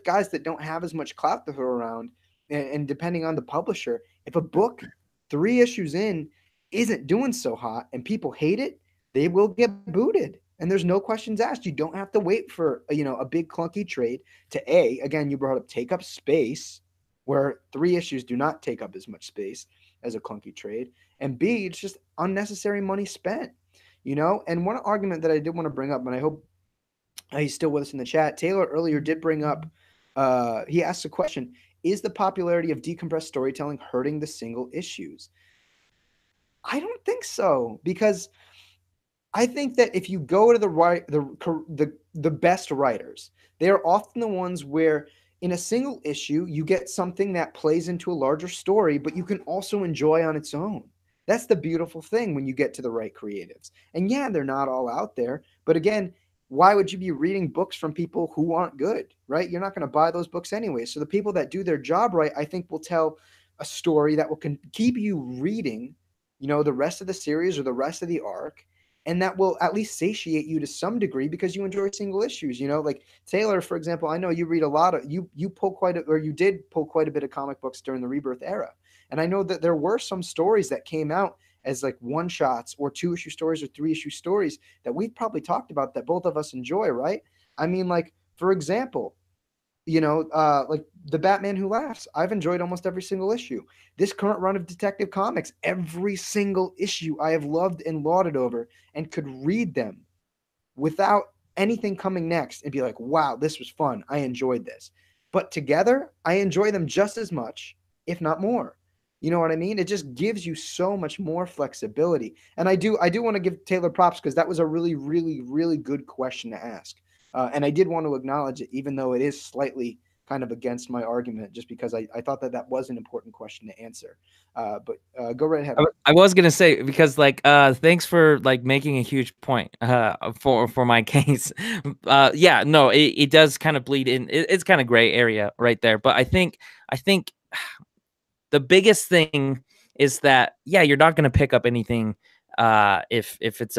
guys that don't have as much clout to throw around, and depending on the publisher, if a book 3 issues in isn't doing so hot and people hate it, they will get booted. And there's no questions asked. You don't have to wait for a big clunky trade to again, you brought up take up space, where 3 issues do not take up as much space as a clunky trade, and B, it's just unnecessary money spent. And one argument that I did want to bring up, and I hope he's still with us in the chat. Taylor earlier did bring up, he asked a question: is the popularity of decompressed storytelling hurting the single issues? I don't think so, because I think that if you go to the best writers, they are often the ones where in a single issue you get something that plays into a larger story, but you can also enjoy on its own. That's the beautiful thing when you get to the right creatives. And yeah, they're not all out there, but again, why would you be reading books from people who aren't good, right? You're not going to buy those books anyway. So the people that do their job right, I think, will tell a story that will keep you reading, the rest of the series or the rest of the arc, and that will at least satiate you to some degree because you enjoy single issues. Like Taylor, for example, I know you read a lot of you did pull quite a bit of comic books during the Rebirth era, and I know that there were some stories that came out as like one shots or 2-issue stories or 3-issue stories that we've probably talked about that both of us enjoy, right? I mean, like, for example, like the Batman Who Laughs. I've enjoyed almost every single issue. This current run of Detective Comics, every single issue I have loved and lauded over and could read them without anything coming next and be like, wow, this was fun. I enjoyed this. But together, I enjoy them just as much, if not more. You know what I mean? It just gives you so much more flexibility. And I do want to give Taylor props because that was a really, really, really good question to ask. And I did want to acknowledge it, even though it is slightly kind of against my argument, just because I thought that was an important question to answer. But go right ahead. I was gonna say, because like thanks for like making a huge point for my case. Yeah, no, it does kind of bleed in. It's kind of gray area right there. But I think the biggest thing is that, yeah, you're not going to pick up anything if it's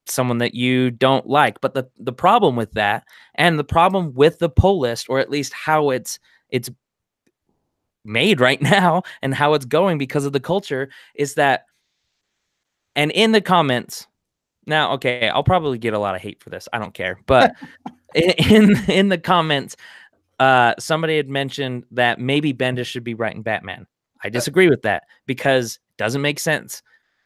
someone that you don't like. But the problem with that, and the problem with the pull list, or at least how it's made right now and how it's going because of the culture, is that, and in the comments now, okay, I'll probably get a lot of hate for this. I don't care. But in the comments, somebody had mentioned that maybe Bendis should be writing Batman. I disagree with that because it doesn't make sense.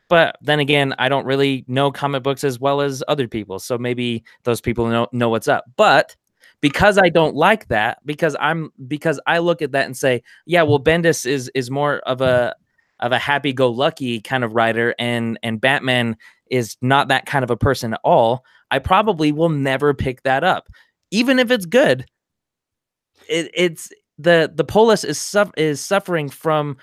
But then again, I don't really know comic books as well as other people, so maybe those people know what's up. But because I don't like that, because I look at that and say, yeah, well, Bendis is more of a happy-go-lucky kind of writer, and Batman is not that kind of a person at all. I probably will never pick that up, even if it's good. It's the polis is suffering from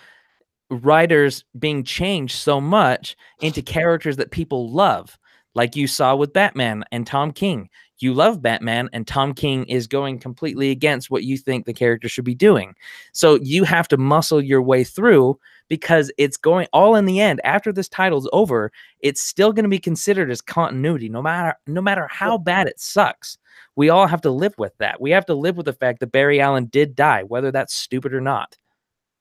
writers being changed so much into characters that people love, like you saw with Batman and Tom King. You love Batman, and Tom King is going completely against what you think the character should be doing. So you have to muscle your way through, because it's going all in the end. After this title's over, it's still going to be considered as continuity, no matter how bad it sucks. We all have to live with that. We have to live with the fact that Barry Allen did die, whether that's stupid or not.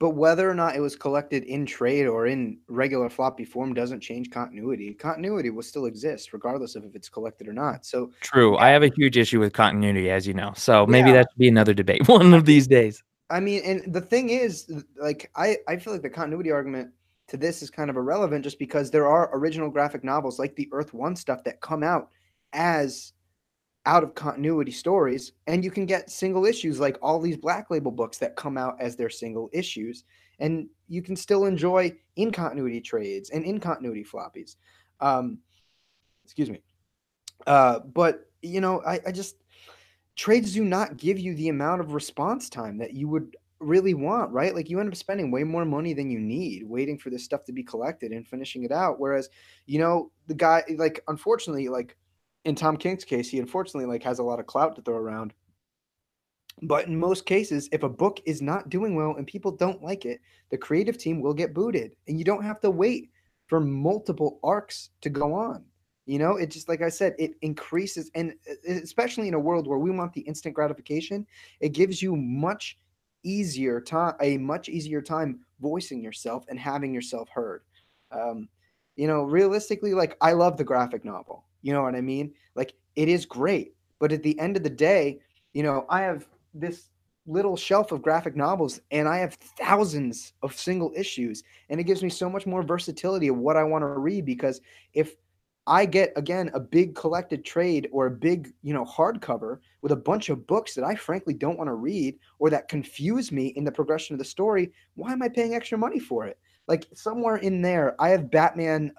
But whether or not it was collected in trade or in regular floppy form doesn't change continuity. Continuity will still exist regardless of if it's collected or not. So true. yeah. I have a huge issue with continuity, as you know. So maybe that should be another debate one of these days. I mean, and the thing is, like, I feel like the continuity argument to this is kind of irrelevant, just because there are original graphic novels like the Earth One stuff that come out as out of continuity stories, and you can get single issues like all these Black Label books that come out as their single issues, and you can still enjoy in continuity trades and in continuity floppies. Excuse me. But you know, I just, trades do not give you the amount of response time that you would really want, right? Like, you end up spending way more money than you need waiting for this stuff to be collected and finishing it out. Whereas, you know, the guy, like, unfortunately, like in Tom King's case, he unfortunately like has a lot of clout to throw around. But in most cases, if a book is not doing well and people don't like it, the creative team will get booted, and you don't have to wait for multiple arcs to go on. You know, it just, like I said, it increases, and especially in a world where we want the instant gratification, it gives you a much easier time voicing yourself and having yourself heard. You know, realistically, like, I love the graphic novel. You know what I mean? Like, it is great, but at the end of the day, you know, I have this little shelf of graphic novels, and I have thousands of single issues, and it gives me so much more versatility of what I want to read. Because if I get, again, a big collected trade or a big, you know, hardcover with a bunch of books that I frankly don't want to read, or that confuse me in the progression of the story, why am I paying extra money for it? Like, somewhere in there, I have Batman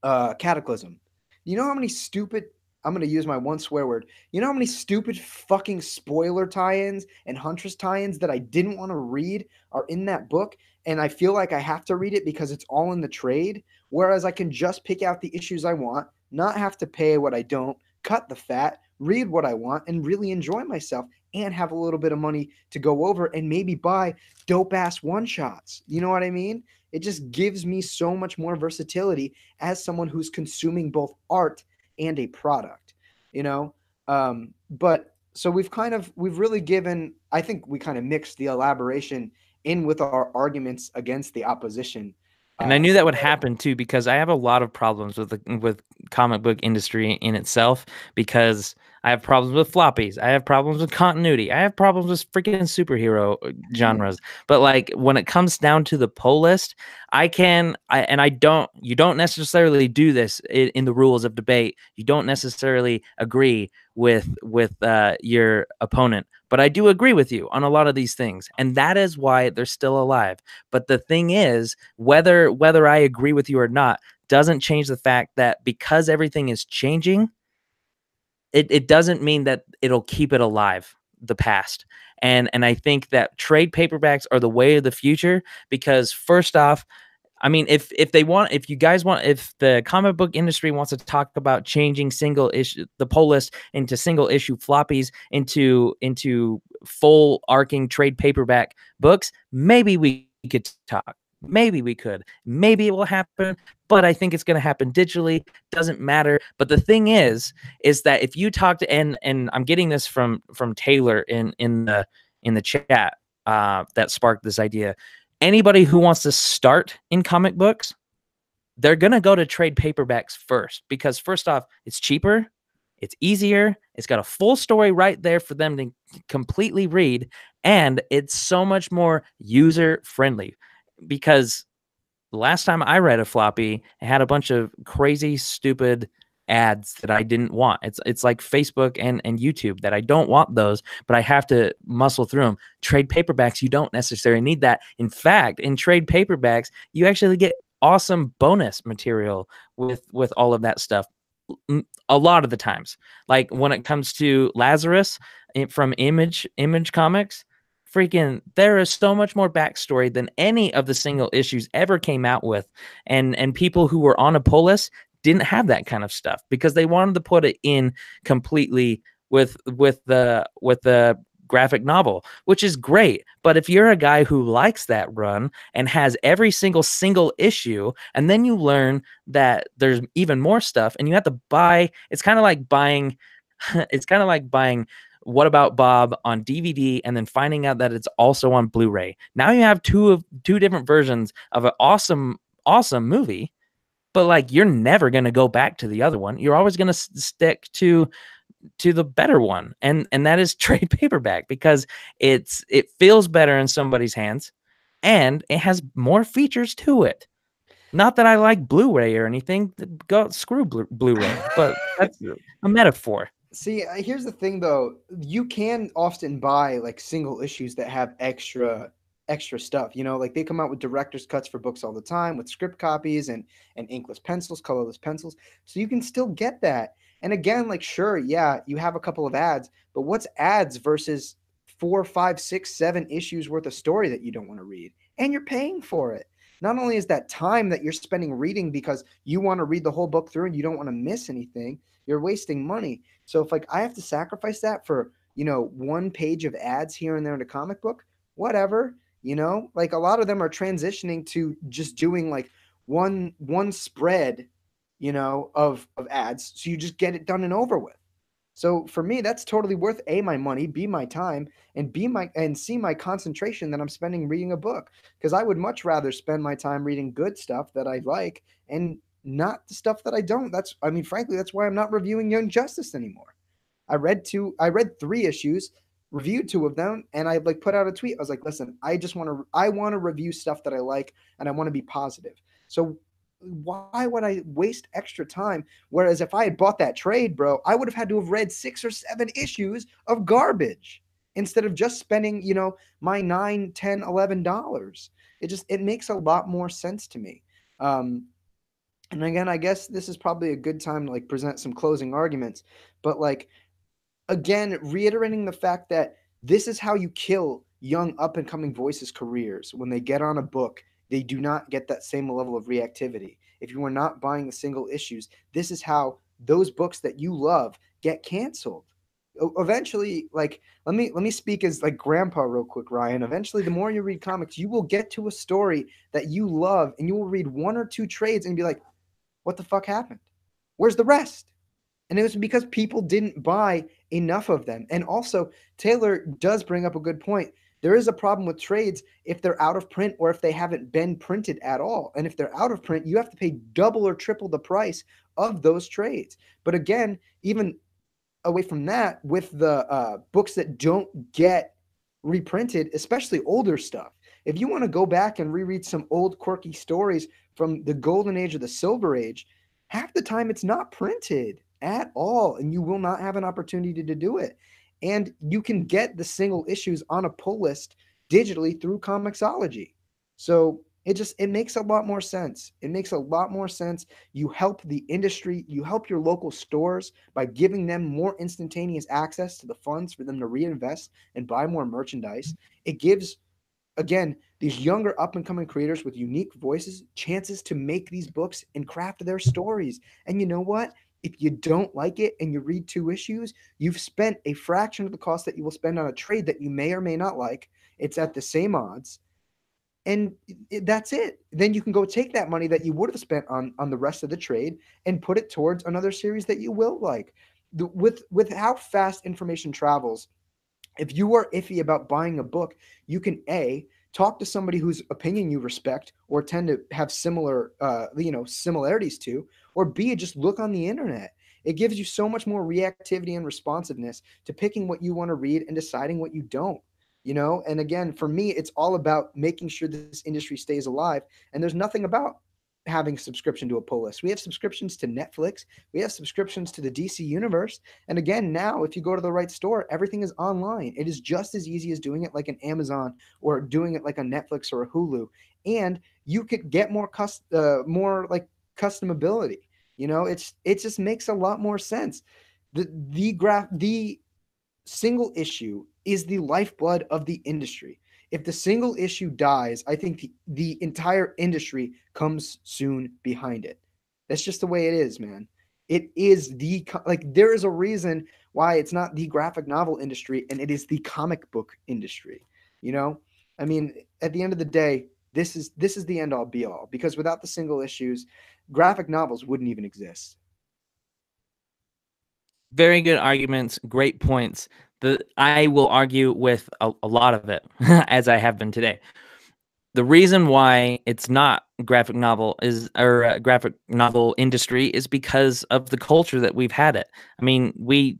Cataclysm. You know how many stupid, I'm going to use my one swear word. You know how many stupid fucking spoiler tie-ins and Huntress tie-ins that I didn't want to read are in that book, and I feel like I have to read it because it's all in the trade, whereas I can just pick out the issues I want, not have to pay what I don't, cut the fat, read what I want, and really enjoy myself, and have a little bit of money to go over and maybe buy dope-ass one-shots. You know what I mean? It just gives me so much more versatility as someone who's consuming both art and a product, you know? But so we've really given, I think we kind of mixed the elaboration in with our arguments against the opposition. And I knew that would happen too, because I have a lot of problems with comic book industry in itself, because I have problems with floppies. I have problems with continuity. I have problems with freaking superhero genres. But like, when it comes down to the pull list, you don't necessarily do this in the rules of debate. You don't necessarily agree with your opponent. But I do agree with you on a lot of these things, and that is why they're still alive. But the thing is, whether I agree with you or not doesn't change the fact that because everything is changing, it doesn't mean that it'll keep it alive, the past. And I think that trade paperbacks are the way of the future, because first off, I mean, if the comic book industry wants to talk about changing the pull list into single issue floppies into full arcing trade paperback books, maybe we could talk. Maybe we could. Maybe it will happen, but I think it's going to happen digitally. Doesn't matter. But the thing is that if you talk to and I'm getting this from Taylor in the chat that sparked this idea. Anybody who wants to start in comic books, they're going to go to trade paperbacks first because first off, it's cheaper, it's easier, it's got a full story right there for them to completely read, and it's so much more user friendly because the last time I read a floppy, it had a bunch of crazy, stupid ads that I didn't want. It's like Facebook and YouTube that I don't want those, but I have to muscle through them. Trade paperbacks, you don't necessarily need that. In fact, in trade paperbacks, you actually get awesome bonus material with all of that stuff. A lot of the times, like when it comes to Lazarus from Image Comics, freaking there is so much more backstory than any of the single issues ever came out with, and people who were on a pull list didn't have that kind of stuff because they wanted to put it in completely with the graphic novel, which is great. But if you're a guy who likes that run and has every single issue, and then you learn that there's even more stuff and you have to buy, it's kind of like buying it's kind of like buying What About Bob on DVD and then finding out that it's also on Blu-ray. Now you have two different versions of an awesome movie, but like you're never going to go back to the other one. You're always going to stick to the better one, and that is trade paperback because it feels better in somebody's hands and it has more features to it. Not that I like Blu-ray or anything. Go screw Blu-ray, but that's a metaphor. See, here's the thing though. You can often buy like single issues that have extra stuff. You know, like they come out with director's cuts for books all the time with script copies and inkless pencils, colorless pencils. So you can still get that. And again, like sure, yeah, you have a couple of ads, but what's ads versus 4, 5, 6, 7 issues worth of story that you don't want to read? And you're paying for it. Not only is that time that you're spending reading because you want to read the whole book through and you don't want to miss anything, you're wasting money. So if like I have to sacrifice that for, you know, one page of ads here and there in a comic book, whatever, you know, like a lot of them are transitioning to just doing like one spread, you know, of ads. So you just get it done and over with. So for me, that's totally worth A, my money, B, my time, and C, my concentration that I'm spending reading a book. Because I would much rather spend my time reading good stuff that I like and not the stuff that I don't. I mean, frankly, that's why I'm not reviewing Young Justice anymore. I read 3 issues, reviewed 2 of them, and I like put out a tweet. I was like, listen, I want to review stuff that I like and I want to be positive. So why would I waste extra time? Whereas if I had bought that trade, bro, I would have had to have read 6 or 7 issues of garbage instead of just spending, you know, my $9, $10, $11. It makes a lot more sense to me. And again, I guess this is probably a good time to like present some closing arguments, but like again, reiterating the fact that this is how you kill young up and coming voices' careers. When they get on a book, they do not get that same level of reactivity. If you are not buying the single issues, this is how those books that you love get canceled. Eventually, like let me speak as like grandpa real quick, Ryan. Eventually, the more you read comics, you will get to a story that you love and you will read 1 or 2 trades and be like, what the fuck happened? Where's the rest? And it was because people didn't buy enough of them. And also, Taylor does bring up a good point. There is a problem with trades if they're out of print or if they haven't been printed at all. And if they're out of print, you have to pay double or triple the price of those trades. But again, even away from that, with the books that don't get reprinted, especially older stuff, if you want to go back and reread some old quirky stories from the golden age or the silver age, half the time it's not printed at all, and you will not have an opportunity to do it. And you can get the single issues on a pull list digitally through Comixology. So it makes a lot more sense. It makes a lot more sense. You help the industry, you help your local stores by giving them more instantaneous access to the funds for them to reinvest and buy more merchandise. It gives, again, these younger up and coming creators with unique voices chances to make these books and craft their stories. And you know what? If you don't like it and you read 2 issues, you've spent a fraction of the cost that you will spend on a trade that you may or may not like. It's at the same odds. and that's it. Then you can go take that money that you would have spent on the rest of the trade and put it towards another series that you will like. With how fast information travels, if you are iffy about buying a book, you can talk to somebody whose opinion you respect or tend to have similar similarities to, or B, just look on the internet. It gives you so much more reactivity and responsiveness to picking what you want to read and deciding what you don't. And again, for me, it's all about making sure this industry stays alive. And there's nothing about having subscription to a pull list. We have subscriptions to Netflix, we have subscriptions to the DC universe. And again, now if you go to the right store, everything is online. It is just as easy as doing it like an Amazon or doing it like a Netflix or a Hulu. And you could get more like customability. It just makes a lot more sense. The single issue is the lifeblood of the industry. If the single issue dies, I think the entire industry comes soon behind it. That's just the way it is, man. It is there is a reason why it's not the graphic novel industry and it is the comic book industry. I mean, at the end of the day, this is the end all be all, because without the single issues, graphic novels wouldn't even exist. Very good arguments, great points. I will argue with a lot of it, as I have been today. The reason why it's not graphic novel graphic novel industry is because of the culture that we've had it. I mean, we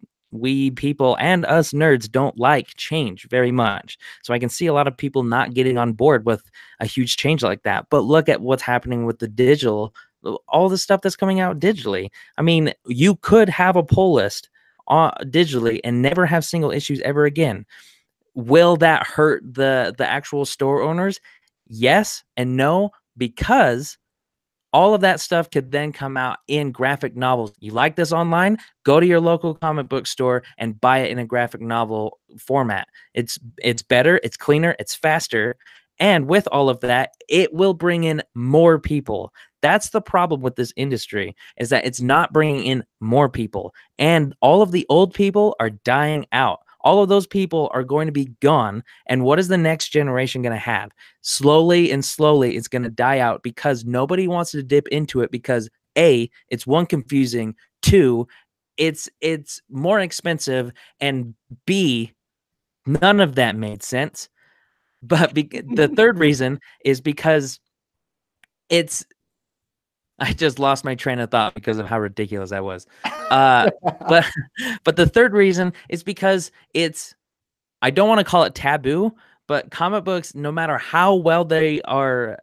people and us nerds don't like change very much. So I can see a lot of people not getting on board with a huge change like that. But look at what's happening with the digital, all the stuff that's coming out digitally. I mean, you could have a pull list digitally and never have single issues ever again. Will that hurt the actual store owners? Yes and no, because all of that stuff could then come out in graphic novels. You like this online? Go to your local comic book store and buy it in a graphic novel format. It's better, it's cleaner, it's faster. And with all of that, it will bring in more people. That's the problem with this industry, is that it's not bringing in more people. And all of the old people are dying out. All of those people are going to be gone. And what is the next generation going to have? Slowly and slowly, it's going to die out because nobody wants to dip into it because A, it's one, confusing, two, it's more expensive, and B, none of that made sense. But the third reason is because I just lost my train of thought because of how ridiculous that was. But the third reason is because I don't want to call it taboo, but comic books, no matter how well they are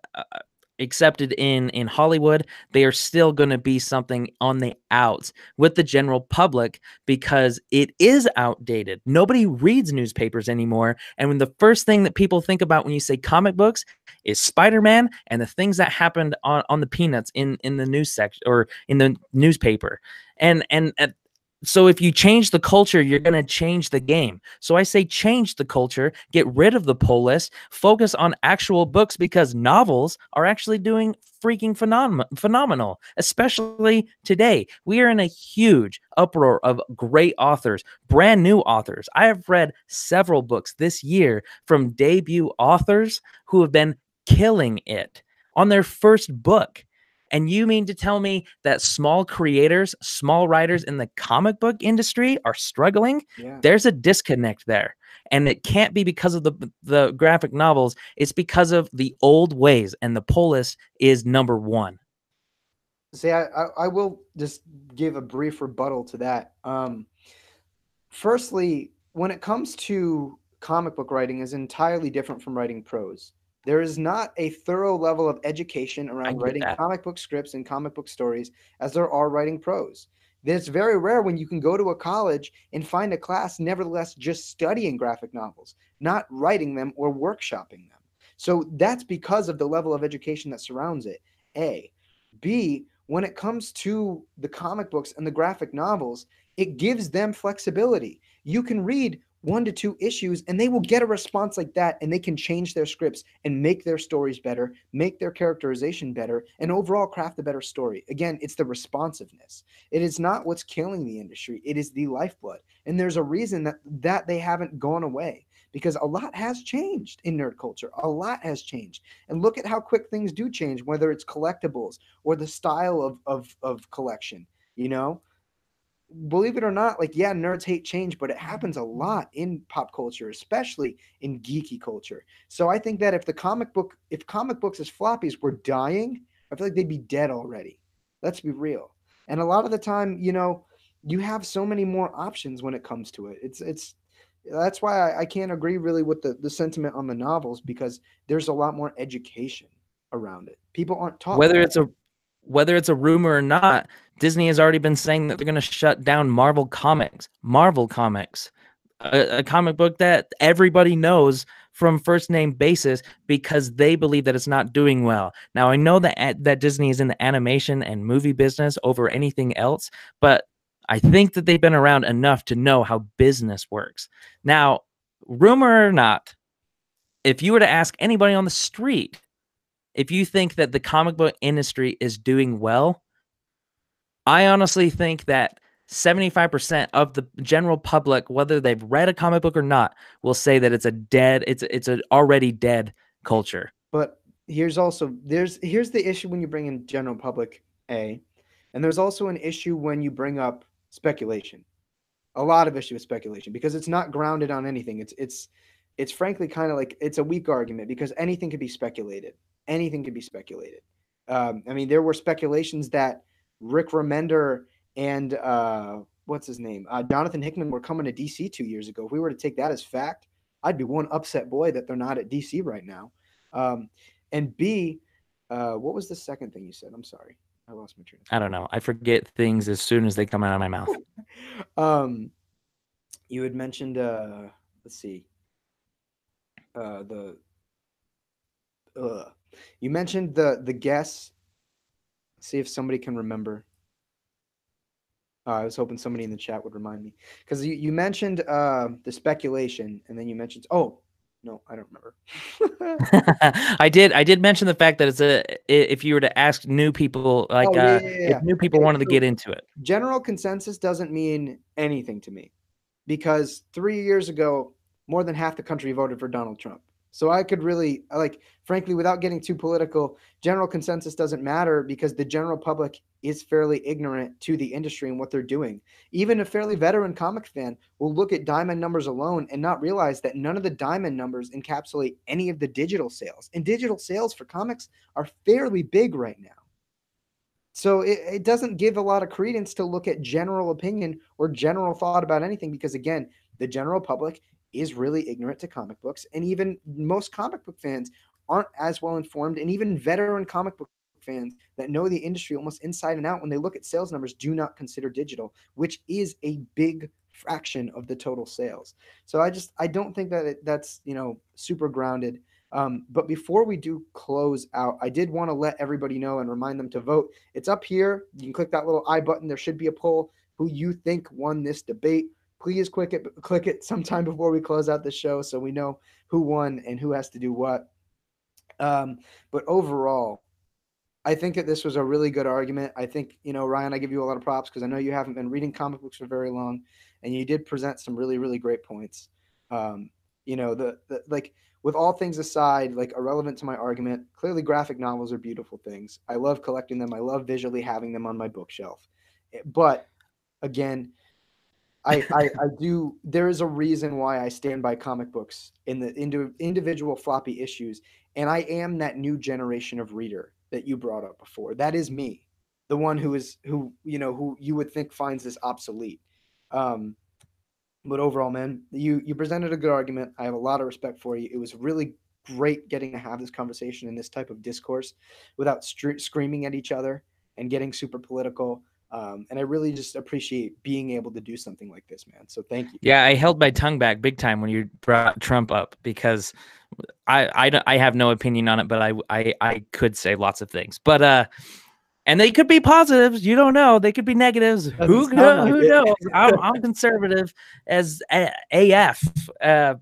accepted in Hollywood, they are still going to be something on the outs with the general public because it is outdated. Nobody reads newspapers anymore. And when the first thing that people think about when you say comic books is Spider-Man and the things that happened on the Peanuts in the news section or in the newspaper. And so if you change the culture, you're going to change the game. So I say change the culture, get rid of the pull list, focus on actual books because novels are actually doing freaking phenomenal, especially today. We are in a huge uproar of great authors, brand new authors. I have read several books this year from debut authors who have been killing it on their first book. And you mean to tell me that small creators, small writers in the comic book industry are struggling? Yeah. There's a disconnect there. And it can't be because of the graphic novels. It's because of the old ways. And the pull list is number one. See, I will just give a brief rebuttal to that. Firstly, when it comes to comic book writing, is entirely different from writing prose. There is not a thorough level of education around writing comic book scripts and comic book stories as there are writing prose. It's very rare when you can go to a college and find a class, nevertheless, just studying graphic novels, not writing them or workshopping them. So that's because of the level of education that surrounds it, A. B, when it comes to the comic books and the graphic novels, it gives them flexibility. You can read 1 to 2 issues and they will get a response like that, and they can change their scripts and make their stories better, make their characterization better, and overall craft a better story. Again, it's the responsiveness. It is not what's killing the industry. It is the lifeblood. And there's a reason that they haven't gone away, because a lot has changed in nerd culture. A lot has changed. And look at how quick things do change, whether it's collectibles or the style of collection, you know? Believe it or not, like, yeah, nerds hate change, but it happens a lot in pop culture, especially in geeky culture. So I think that if comic books as floppies were dying, I feel like they'd be dead already. Let's be real. And a lot of the time, you have so many more options when it comes to it. It's that's why I can't agree really with the sentiment on the novels, because there's a lot more education around it. People aren't taught whether it's a rumor or not, Disney has already been saying that they're going to shut down Marvel Comics. Marvel Comics, a comic book that everybody knows from first name basis because they believe that it's not doing well. Now, I know that Disney is in the animation and movie business over anything else, but I think that they've been around enough to know how business works. Now, rumor or not, if you were to ask anybody on the street, if you think that the comic book industry is doing well, I honestly think that 75% of the general public, whether they've read a comic book or not, will say that it's an already dead culture. But here's the issue when you bring in general public, and there's also an issue when you bring up speculation. A lot of issue with speculation because it's not grounded on anything. It's frankly kind of like it's a weak argument because anything could be speculated. Anything could be speculated. I mean, there were speculations that Rick Remender and what's his name, Jonathan Hickman were coming to DC 2 years ago. If we were to take that as fact, I'd be one upset boy that they're not at DC right now. And B, what was the second thing you said? I'm sorry, I lost my train of thought. I don't know. I forget things as soon as they come out of my mouth. You had mentioned, let's see, you mentioned the guess. See if somebody can remember. I was hoping somebody in the chat would remind me because you mentioned the speculation, and then you mentioned. Oh no, I don't remember. I did mention the fact that if you were to ask new people, like if new people wanted to get into it. General consensus doesn't mean anything to me because 3 years ago, more than half the country voted for Donald Trump. So I could really, frankly, without getting too political, general consensus doesn't matter because the general public is fairly ignorant to the industry and what they're doing. Even a fairly veteran comic fan will look at diamond numbers alone and not realize that none of the diamond numbers encapsulate any of the digital sales. And digital sales for comics are fairly big right now. So it doesn't give a lot of credence to look at general opinion or general thought about anything because, again, the general public is really ignorant to comic books, and even most comic book fans aren't as well informed, and even veteran comic book fans that know the industry almost inside and out, when they look at sales numbers, do not consider digital, which is a big fraction of the total sales. So I don't think that that's super grounded. But before we do close out, I did want to let everybody know and remind them to vote. It's up here. You can click that little I button. There should be a poll who you think won this debate. Please click it sometime before we close out the show so we know who won and who has to do what. But overall, I think that this was a really good argument. I think, Ryan, I give you a lot of props because I know you haven't been reading comic books for very long, and you did present some really, really great points. With all things aside, irrelevant to my argument, clearly graphic novels are beautiful things. I love collecting them. I love visually having them on my bookshelf. But again, I do. There is a reason why I stand by comic books in the individual floppy issues, and I am that new generation of reader that you brought up before. That is me, the one who you would think finds this obsolete. But overall, man, you presented a good argument. I have a lot of respect for you. It was really great getting to have this conversation in this type of discourse without screaming at each other and getting super political. And I really just appreciate being able to do something like this, man. So thank you. Yeah, I held my tongue back big time when you brought Trump up because I have no opinion on it, but I could say lots of things. But and they could be positives. You don't know. They could be negatives. Who knows? I'm conservative as AF.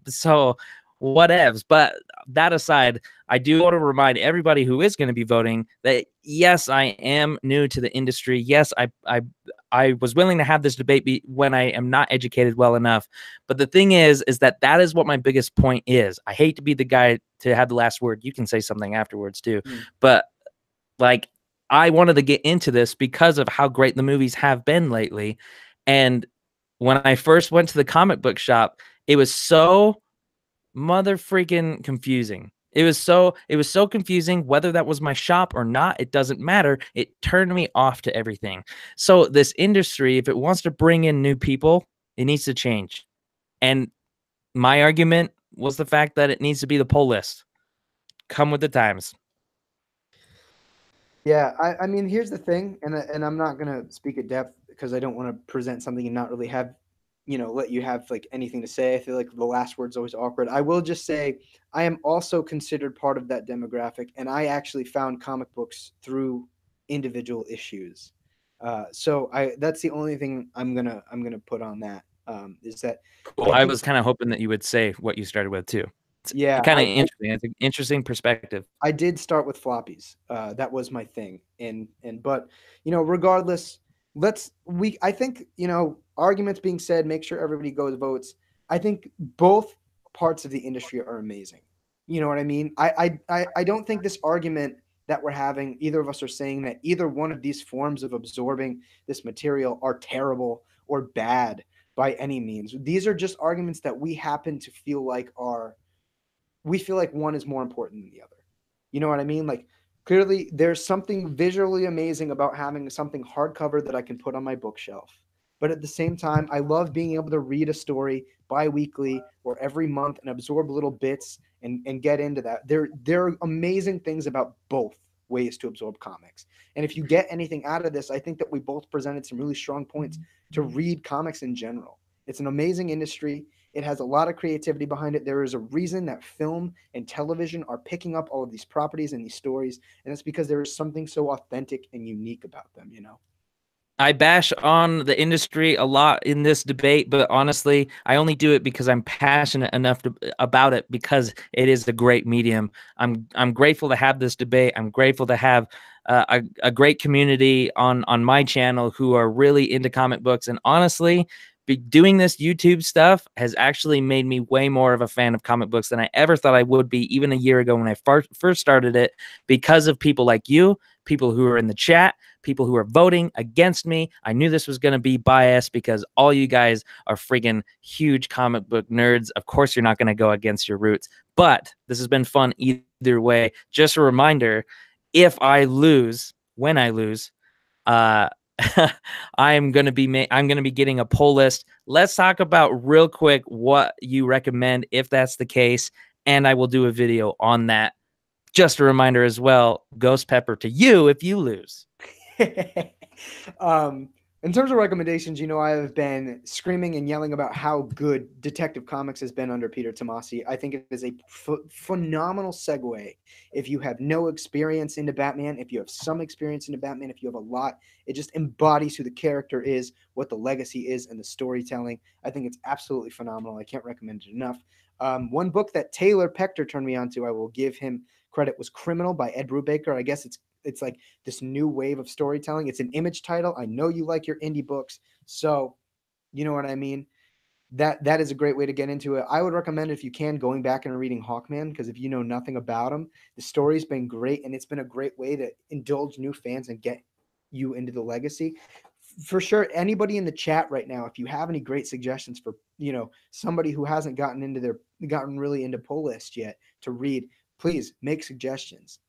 So whatevs. But that aside, I do want to remind everybody who is going to be voting that yes, I am new to the industry. Yes, I was willing to have this debate when I am not educated well enough. But the thing is that is what my biggest point is. I hate to be the guy to have the last word. You can say something afterwards too. But like, I wanted to get into this because of how great the movies have been lately. And when I first went to the comic book shop, it was so mother freaking confusing. It was so confusing whether that was my shop or not. It doesn't matter. It turned me off to everything. So this industry, if it wants to bring in new people, it needs to change. And my argument was the fact that it needs to be the pull list. Come with the times. Yeah, I mean, here's the thing, and I'm not gonna speak at depth because I don't want to present something and not really have, let you have like anything to say. I feel like the last word's always awkward. I will just say I am also considered part of that demographic, and I actually found comic books through individual issues. So that's the only thing I'm gonna put on that, is that Cool. I I think, was kind of hoping that you would say what you started with too. It's yeah, kind of interesting. It's an interesting perspective. I did start with floppies. That was my thing. But regardless, I think, arguments being said, make sure everybody goes votes. I think both parts of the industry are amazing. You know what I mean? I don't think this argument that we're having, either of us are saying that either one of these forms of absorbing this material are terrible or bad by any means. These are just arguments that we happen to feel like we feel like one is more important than the other. You know what I mean? Like, clearly there's something visually amazing about having something hardcover that I can put on my bookshelf. But at the same time, I love being able to read a story bi-weekly or every month and absorb little bits and get into that. There are amazing things about both ways to absorb comics. And if you get anything out of this, I think that we both presented some really strong points to read comics in general. It's an amazing industry. It has a lot of creativity behind it. There is a reason that film and television are picking up all of these properties and these stories, and it's because there is something so authentic and unique about them, I bash on the industry a lot in this debate, but honestly, I only do it because I'm passionate enough about it because it is a great medium. I'm grateful to have this debate. I'm grateful to have a great community on my channel who are really into comic books. And honestly, doing this YouTube stuff has actually made me way more of a fan of comic books than I ever thought I would be, even a year ago when I first started it, because of people like you, people who are in the chat, people who are voting against me. I knew this was going to be biased because all you guys are friggin' huge comic book nerds. Of course, you're not going to go against your roots, but this has been fun either way. Just a reminder, if I lose, when I lose, I'm gonna be getting a poll list. Let's talk about real quick what you recommend if that's the case, and I will do a video on that. Just a reminder as well, Ghost Pepper to you if you lose. In terms of recommendations, I have been screaming and yelling about how good Detective Comics has been under Peter Tomasi. I think it is a phenomenal segue. If you have no experience into Batman, if you have some experience into Batman, if you have a lot, it just embodies who the character is, what the legacy is, and the storytelling. I think it's absolutely phenomenal. I can't recommend it enough. One book that Taylor Pector turned me on to, I will give him credit, was Criminal by Ed Brubaker. I guess it's like this new wave of storytelling. It's an Image title. I know you like your indie books, so you know what I mean. That is a great way to get into it. I would recommend, if you can, going back and reading Hawkman, because if you know nothing about him, the story's been great, and it's been a great way to indulge new fans and get you into the legacy. For sure, anybody in the chat right now, if you have any great suggestions for somebody who hasn't gotten really into pull list yet to read, please make suggestions.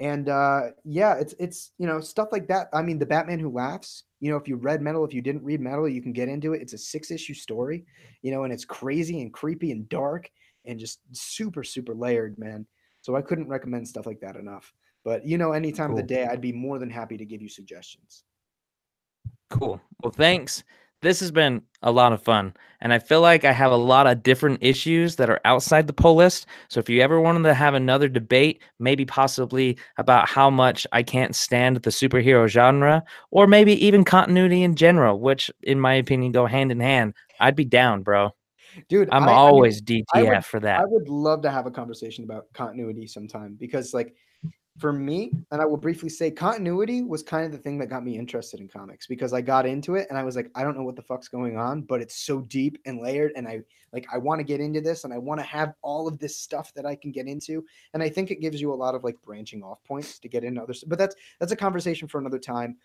Yeah, it's stuff like that. I mean, The Batman Who Laughs, if you read Metal, if you didn't read Metal, you can get into it. It's a 6-issue story, and it's crazy and creepy and dark and just super, super layered, man. So I couldn't recommend stuff like that enough. But any time of the day, I'd be more than happy to give you suggestions. Cool. Well, thanks. This has been a lot of fun, and I feel like I have a lot of different issues that are outside the poll list. So if you ever wanted to have another debate, maybe possibly about how much I can't stand the superhero genre, or maybe even continuity in general, which in my opinion go hand in hand, I'd be down, bro. Dude, I'm I mean, always DTF for I that. would love to have a conversation about continuity sometime, because like For me, and I will briefly say, continuity was kind of the thing that got me interested in comics because I got into it and I was like, I don't know what the fuck's going on, but it's so deep and layered, and I want to get into this and I want to have all of this stuff that I can get into, and I think it gives you a lot of like branching off points to get into others. But that's a conversation for another time.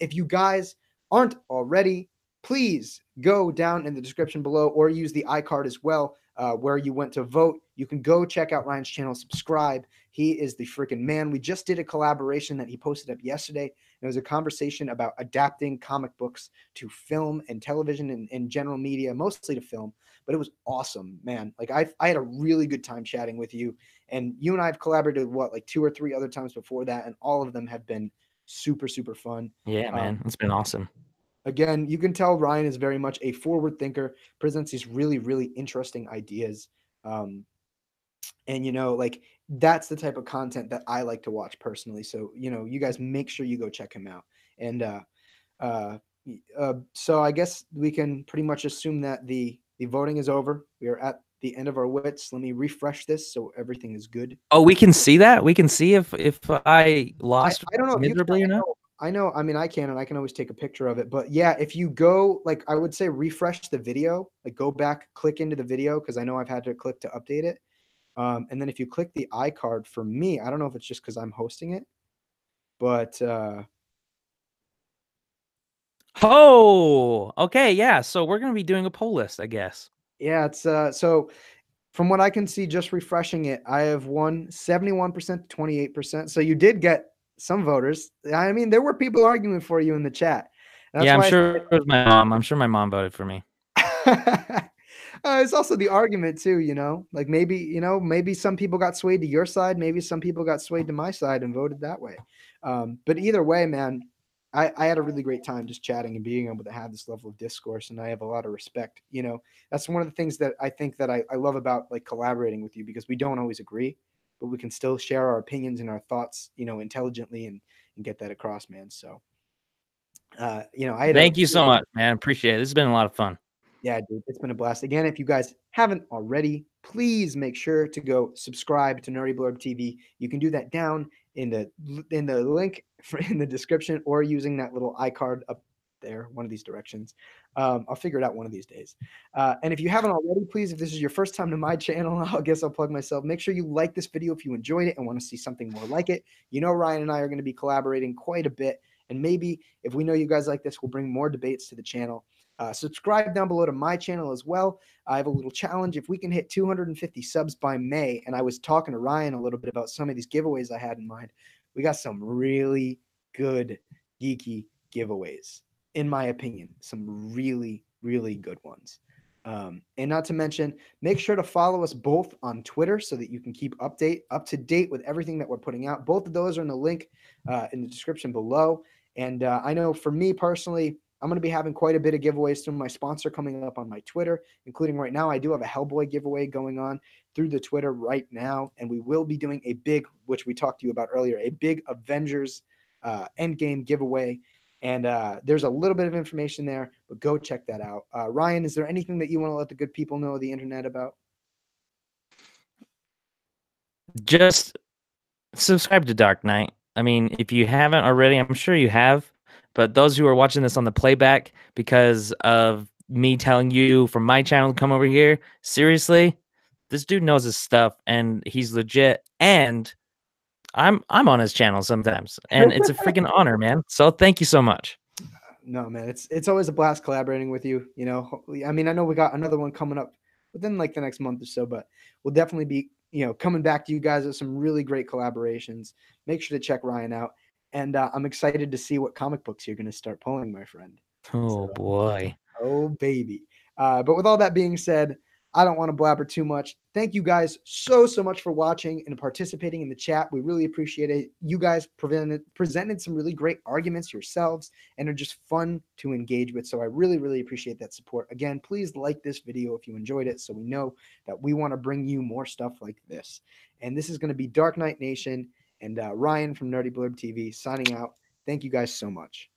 If you guys aren't already, please go down in the description below or use the iCard as well, where you went to vote. You can go check out Ryan's channel, subscribe. He is the freaking man. We just did a collaboration that he posted up yesterday. And it was a conversation about adapting comic books to film and television and general media, mostly to film. But it was awesome, man. Like I had a really good time chatting with you. And you and I have collaborated like 2 or 3 other times before that, and all of them have been super, super fun. Yeah, man, it's been awesome. Again, you can tell Ryan is very much a forward thinker, presents these really, really interesting ideas. And like that's the type of content that I like to watch personally. So you guys make sure you go check him out. And uh, so I guess we can pretty much assume that the voting is over. We are at the end of our wits. Let me refresh this so everything is good. Oh, we can see that. We can see if I lost I don't know if you can. miserably or not. I know. I mean, I can, and I can always take a picture of it. But yeah, if you go, like, I would say refresh the video, like go back, click into the video, because I know I've had to click to update it. And then if you click the iCard for me, I don't know if it's just because I'm hosting it, but Oh, okay, yeah. So we're gonna be doing a poll list, I guess. yeah, it's so from what I can see, just refreshing it, I have won 71% to 28%. So you did get some voters. I mean, there were people arguing for you in the chat. And that's Yeah, I'm why sure it was my mom. I'm sure my mom voted for me. it's also the argument too, like maybe some people got swayed to your side, maybe some people got swayed to my side and voted that way. But either way, man, I had a really great time just chatting and being able to have this level of discourse, and I have a lot of respect. That's one of the things that I think that I love about like collaborating with you, because we don't always agree, but we can still share our opinions and our thoughts, intelligently and get that across, man. So I had Thank you so much, man. Appreciate it. This has been a lot of fun. Yeah, dude, it's been a blast. Again, if you guys haven't already, please make sure to go subscribe to Nerdy Blurb TV. You can do that down in the link in the description, or using that little iCard up there, one of these directions. I'll figure it out one of these days. And if you haven't already, please, if this is your first time to my channel, I guess I'll plug myself. Make sure you like this video if you enjoyed it and want to see something more like it. Ryan and I are going to be collaborating quite a bit. And maybe if we know you guys like this, we'll bring more debates to the channel. Subscribe down below to my channel as well. I have a little challenge. If we can hit 250 subs by May, and I was talking to Ryan a little bit about some of these giveaways I had in mind, we got some really good geeky giveaways, in my opinion. Some really, really good ones. And not to mention, make sure to follow us both on Twitter so that you can keep up to date with everything that we're putting out. Both of those are in the link in the description below. And I know for me personally, I'm going to be having quite a bit of giveaways through my sponsor coming up on my Twitter, including right now. I do have a Hellboy giveaway going on through the Twitter right now. And we will be doing a big, which we talked to you about earlier, a big Avengers Endgame giveaway. And there's a little bit of information there, but go check that out. Ryan, is there anything that you want to let the good people know of the internet about? Just subscribe to Dark Knight. I mean, if you haven't already, I'm sure you have. But those who are watching this on the playback because of me telling you from my channel to come over here, seriously, this dude knows his stuff and he's legit. And I'm on his channel sometimes, and it's a freaking honor, man. So thank you so much. No, man, it's always a blast collaborating with you. I mean, I know we got another one coming up within like the next month or so, but we'll definitely be coming back to you guys with some really great collaborations. Make sure to check Ryan out, and I'm excited to see what comic books you're going to start pulling, my friend. Oh boy. Oh baby. But with all that being said, I don't want to blabber too much. Thank you guys so much for watching and participating in the chat. We really appreciate it. You guys presented some really great arguments yourselves and are just fun to engage with. So I really, really appreciate that support. Again, please like this video if you enjoyed it, so we know that we want to bring you more stuff like this. And this is going to be Dark Knight Nation and Ryan from Nerdy Blurb TV signing out. Thank you guys so much.